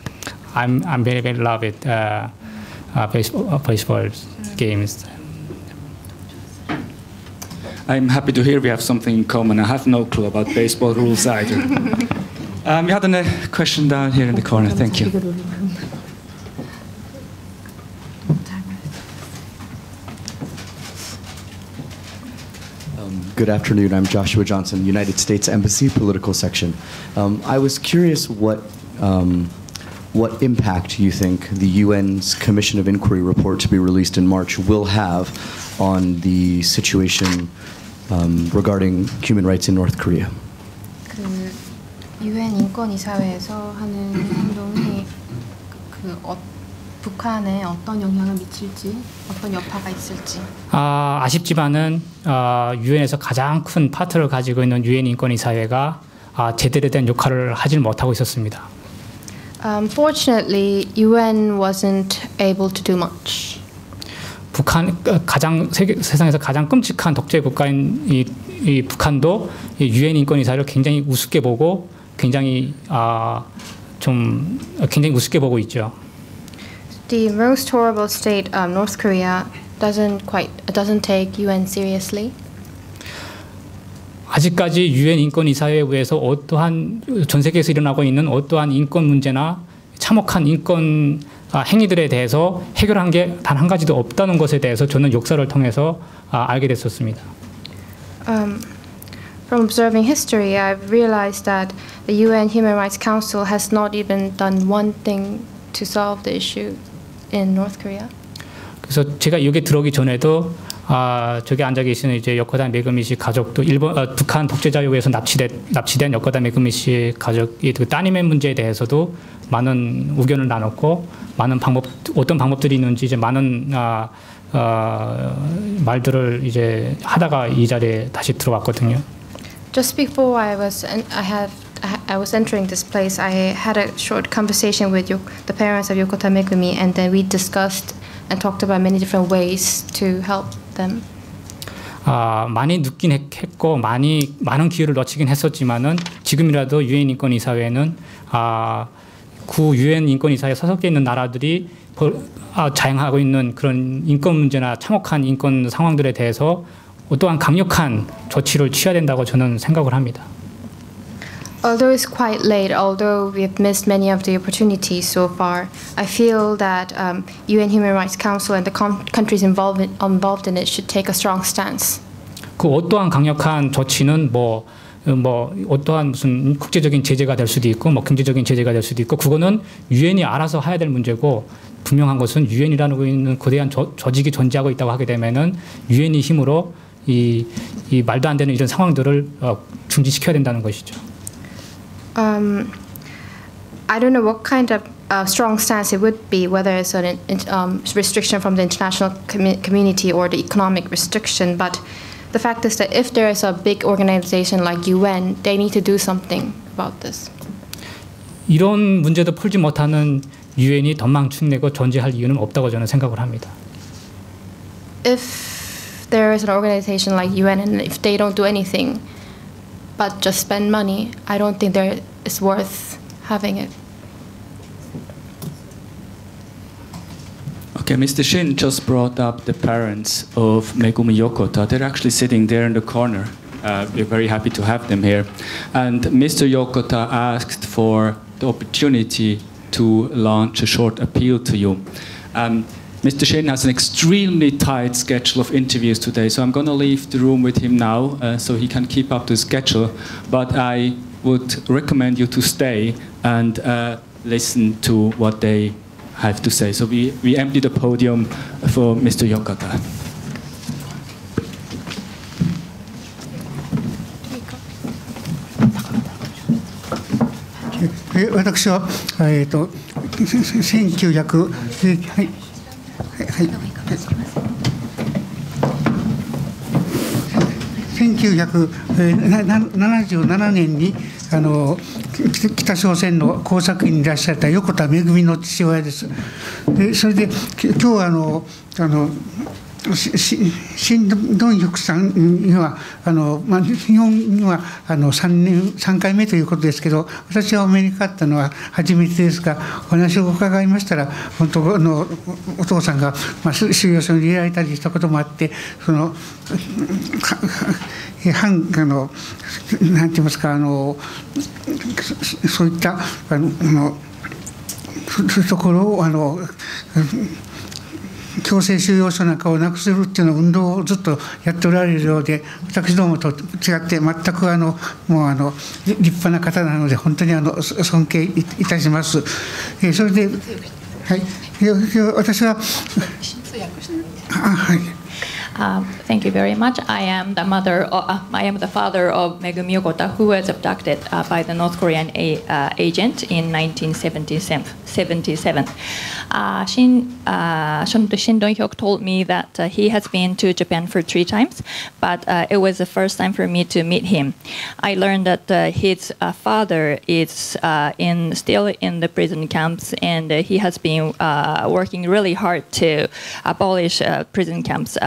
I'm very love it baseball games. I'm happy to hear we have something in common. I have no clue about baseball rules either. We had a question down here in the corner. Thank you. Good afternoon. I'm Joshua Johnson, United States Embassy Political Section. I was curious what impact you think the UN's Commission of Inquiry report to be released in March will have on the situation regarding human rights in North Korea. UN 인권이사회에서 하는 행동이 북한에 어떤 영향을 미칠지, 어떤 여파가 있을지. 아쉽지만은 유엔에서 가장 큰 파트를 가지고 있는 유엔 인권이사회가 제대로 된 역할을 하지 못하고 있었습니다. Unfortunately, UN wasn't able to do much. 북한 세상에서 가장 끔찍한 독재 국가인 이 북한도 유엔 인권이사회를 굉장히 우습게 보고 굉장히 우습게 보고 있죠. The most horrible state, North Korea, doesn't take UN seriously. 아직까지 유엔 인권이사회에 의해서 어떠한 전 세계에서 일어나고 있는 어떠한 인권 문제나 참혹한 인권 행위들에 대해서 해결한 게 단 한 가지도 없다는 것에 대해서 저는 역사를 통해서 알게 됐었습니다. from observing history, I've realized that the UN Human Rights Council has not even done one thing to solve the issue in North Korea. 그래서 제가 여기 들어오기 전에도 저기 앉아 계시는 이제 요코다 메구미 씨 가족도 북한 독재자에 의해서 납치된 요코다 메구미 씨 가족이 그 따님의 문제에 대해서도 많은 의견을 나눴고 많은 어떤 방법들이 있는지 이제 많은 말들을 이제 하다가 이 자리에 다시 들어왔거든요. Just before I was entering this place, I had a short conversation with the parents of Yokota Megumi, and then we discussed and talked about many different ways to help them. 많이 늦긴 했고 많은 기회를 놓치긴 했었지만은 지금이라도 유엔 인권이사회는 구 유엔 인권이사회에 소속돼 있는 나라들이 자행하고 있는 그런 인권 문제나 참혹한 인권 상황들에 대해서 어떠한 강력한 조치를 취해야 된다고 저는 생각을 합니다. Although it's quite late, although we have missed many of the opportunities so far, I feel that UN Human Rights Council and the countries involved in it should take a strong stance. 그 어떠한 강력한 조치는 뭐 어떠한 무슨 국제적인 제재가 될 수도 있고 뭐 경제적인 제재가 될 수도 있고 그거는 유엔이 알아서 해야 될 문제고 분명한 것은 유엔이라는 있는 거대한 조직이 존재하고 있다고 하게 되면은 유엔이 힘으로 이 말도 안 되는 이런 상황들을 중지시켜야 된다는 것이죠. I don't know what kind of strong stance it would be, whether it's a restriction from the international community or the economic restriction, but the fact is that if there is a big organization like UN, they need to do something about this. 이런 문제도 풀지 못하는 유엔이 덤망축내고 존재할 이유는 없다고 저는 생각을 합니다. If there is an organization like UN and if they don't do anything but just spend money, I don't think it's worth having it. Okay, Mr. Shin just brought up the parents of Megumi Yokota. They're actually sitting there in the corner. We're very happy to have them here. And Mr. Yokota asked for the opportunity to launch a short appeal to you. Mr. Shin has an extremely tight schedule of interviews today, so I'm going to leave the room with him now so he can keep up the schedule. But I would recommend you to stay and listen to what they have to say. So we empty the podium for Mr. Yokota. 私は1977年に北朝鮮の工作員にいらっしゃった横田めぐみの父親です。でそれで今日は新ドンヒョクさんには日本には3回目ということですけど、私はお目にかかったのは初めてですが、お話を伺いましたら本当お父さんが収容所に入れられたりしたこともあって、なんて言いますか、そういったそういうところを強制収容所なんかをなくするっていうの運動をずっとやっておられるようで、私どもと違って全くもう立派な方なので本当に尊敬いたします。それで、はい、私ははい。Thank you very much. I am the father of Megumi Yokota, who was abducted by the North Korean agent in 1977. Shin Dong-hyuk told me that he has been to Japan for 3 times, but it was the first time for me to meet him. I learned that his father is still in the prison camps, and he has been working really hard to abolish prison camps.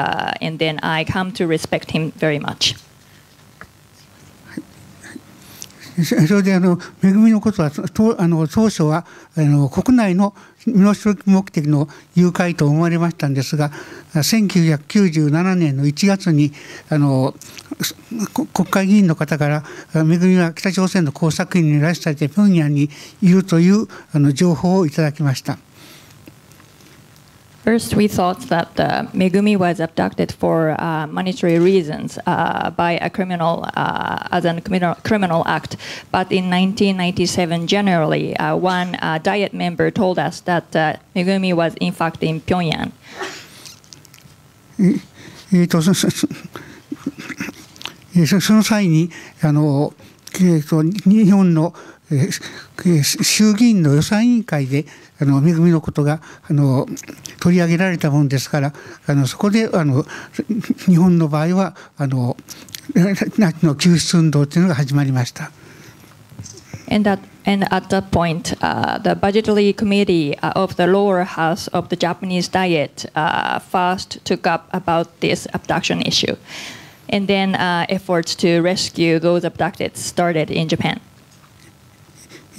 And then I come to respect him very much. それでめぐみのことは当初は国内の身代金目的の誘拐と思われましたんですが、1997年の1月に国会議員の方からめぐみは北朝鮮の工作員にいらっしゃって平壌にいるという情報をいただきました。First, we thought that Megumi was abducted for monetary reasons by a criminal, as a criminal act. But in 1997, generally, one Diet member told us that Megumi was in fact in Pyongyang. その際に日本の衆議院の予算委員会で恵のことが取り上げられたものですからそこで日本の場合はナチの救出運動というのが始まりました。And at that point, the budgetary committee of the lower house of the Japanese Diet first took up about this abduction issue. And then efforts to rescue those abducted started in Japan.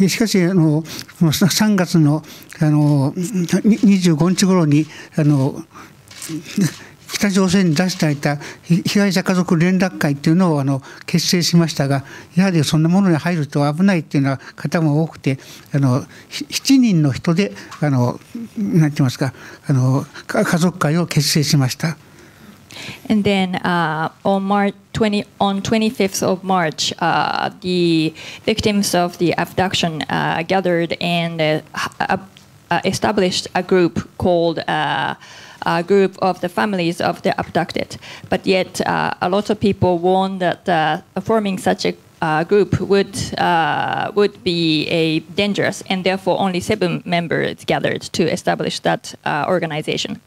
しかし3月の25日頃に北朝鮮に出していた被害者家族連絡会というのを結成しましたがやはりそんなものに入ると危ないというような方も多くて7人の人で何て言いますか家族会を結成しました。And then on 25th of March, the victims of the abduction gathered and established a group called a group of the families of the abducted. But yet a lot of people warned that forming such a group would be dangerous, and therefore only 7 members gathered to establish that organization.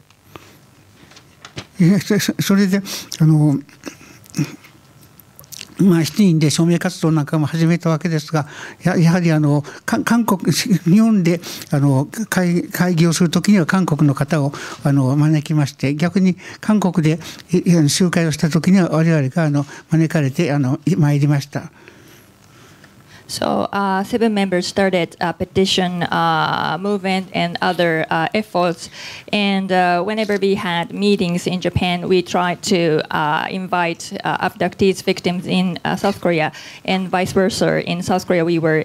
それで7人で署名活動なんかも始めたわけですがやはり韓国日本で会議をするときには韓国の方を招きまして逆に韓国で集会をしたときには我々が招かれて参りました。So 7 members started a petition movement and other efforts. And whenever we had meetings in Japan, we tried to invite abductees, victims in South Korea, and vice versa. In South Korea, we were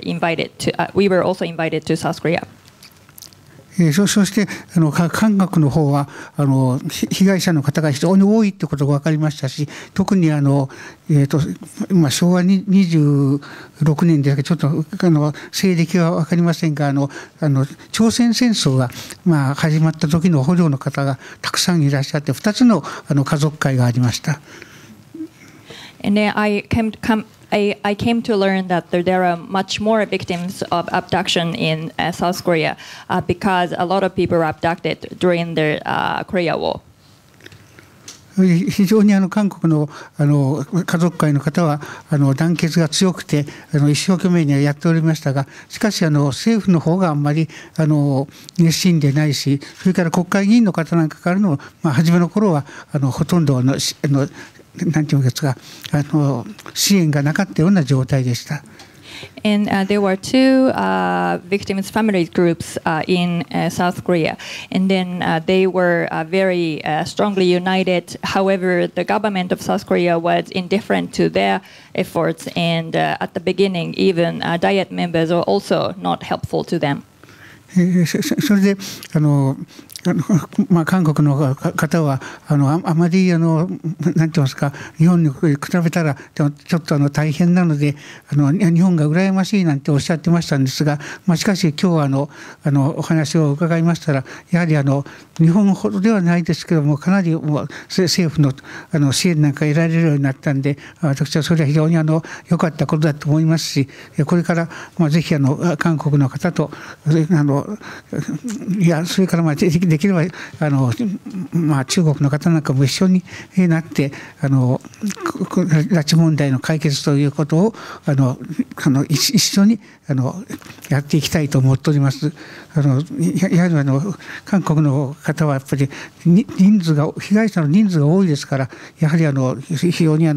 also invited to South Korea. そして韓国の方は被害者の方が非常に多いということが分かりましたし特に昭和26年ですけどちょっと西暦は分かりませんが朝鮮戦争が始まった時の捕虜の方がたくさんいらっしゃって2つの家族会がありました。And then I came to learn that there are much more victims of abduction in South Korea because a lot of people were abducted during the Korea War. 非常に韓国の家族会の方は団結が強くて一生懸命にやっておりましたがしかし政府の方があんまり熱心でないしそれから国会議員の方なんかからの初めの頃はほとんどなんていうんですか支援がなかったような状態でした。And there were 2 victims' family groups in South Korea. And then they were very strongly united. However, the government of South Korea was indifferent to their efforts. And at the beginning, even Diet members were also not helpful to them. それで韓国の方はあまりなんて言いますか日本に比べたらちょっと大変なので日本が羨ましいなんておっしゃってましたんですが、しかし今日はお話を伺いましたらやはり日本ほどではないですけどもかなり政府の支援なんか得られるようになったんで私はそれは非常に良かったことだと思いますしこれからぜひ韓国の方とそれからできれば中国の方なんかも一緒になって拉致問題の解決ということを一緒にやっていきたいと思っております。やはり韓国の方はやっぱり被害者の人数が多いですからやはり非常に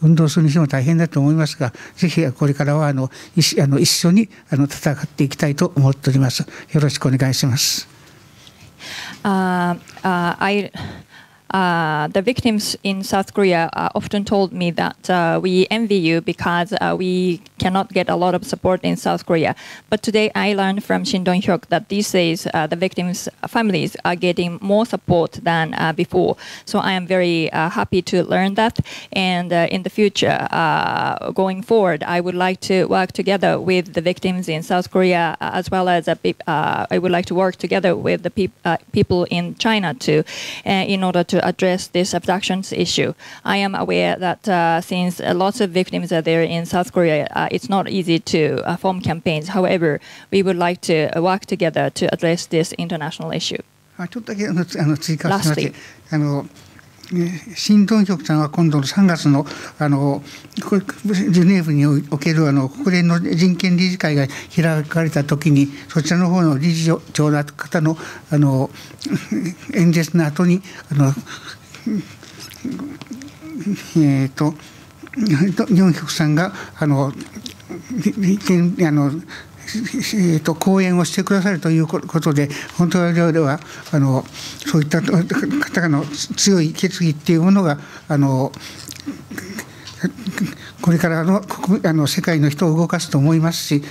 運動するにしても大変だと思いますがぜひこれからは一緒に戦っていきたいと思っており the victims in South Korea often told me that we envy you because we cannot get a lot of support in South Korea. But today I learned from Shin Dong-hyuk that these days the victims' families are getting more support than before. So I am very happy to learn that. And in the future, going forward, I would like to work together with the victims in South Korea, as well as I would like to work together with the people in China too, in order to address this abductions issue. I am aware that since lots of victims are there in South Korea, it's not easy to form campaigns. However, we would like to work together to address this international issue. ちょっとだけ追加しまして、シン・ドンヒョクさんは今度の3月のジュネーブにおける国連の人権理事会が開かれたときに、そちらの方の理事長の方の演説の後にヨンヒョクさんが講演をしてくださるということで、本当は我々はそういった方の強い決意っていうものがこれから世界の人を動かすと思いますし、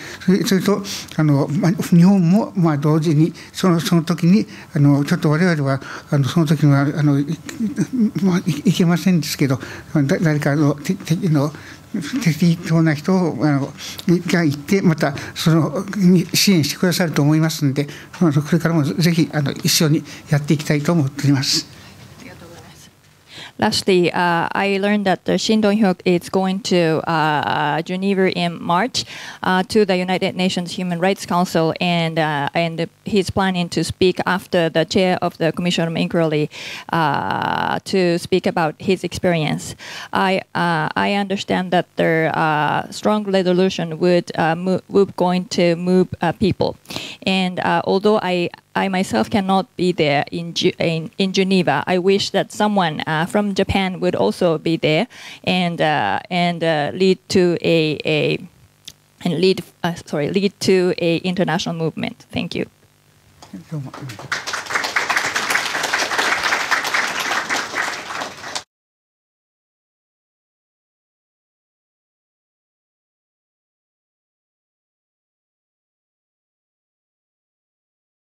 それと日本も同時にその時にちょっと我々はその時にはいけませんですけど、誰か適当な人がいて、また支援してくださると思いますので、これからもぜひ一緒にやっていきたいと思っております。Lastly, I learned that Shin Dong-hyuk is going to Geneva in March to the United Nations Human Rights Council, and he's planning to speak after the chair of the Commission of Inquiry to speak about his experience. I understand that their strong resolution would going to move people, and although I myself cannot be there in Geneva, I wish that someone from Japan would also be there and lead to a international movement. Thank you.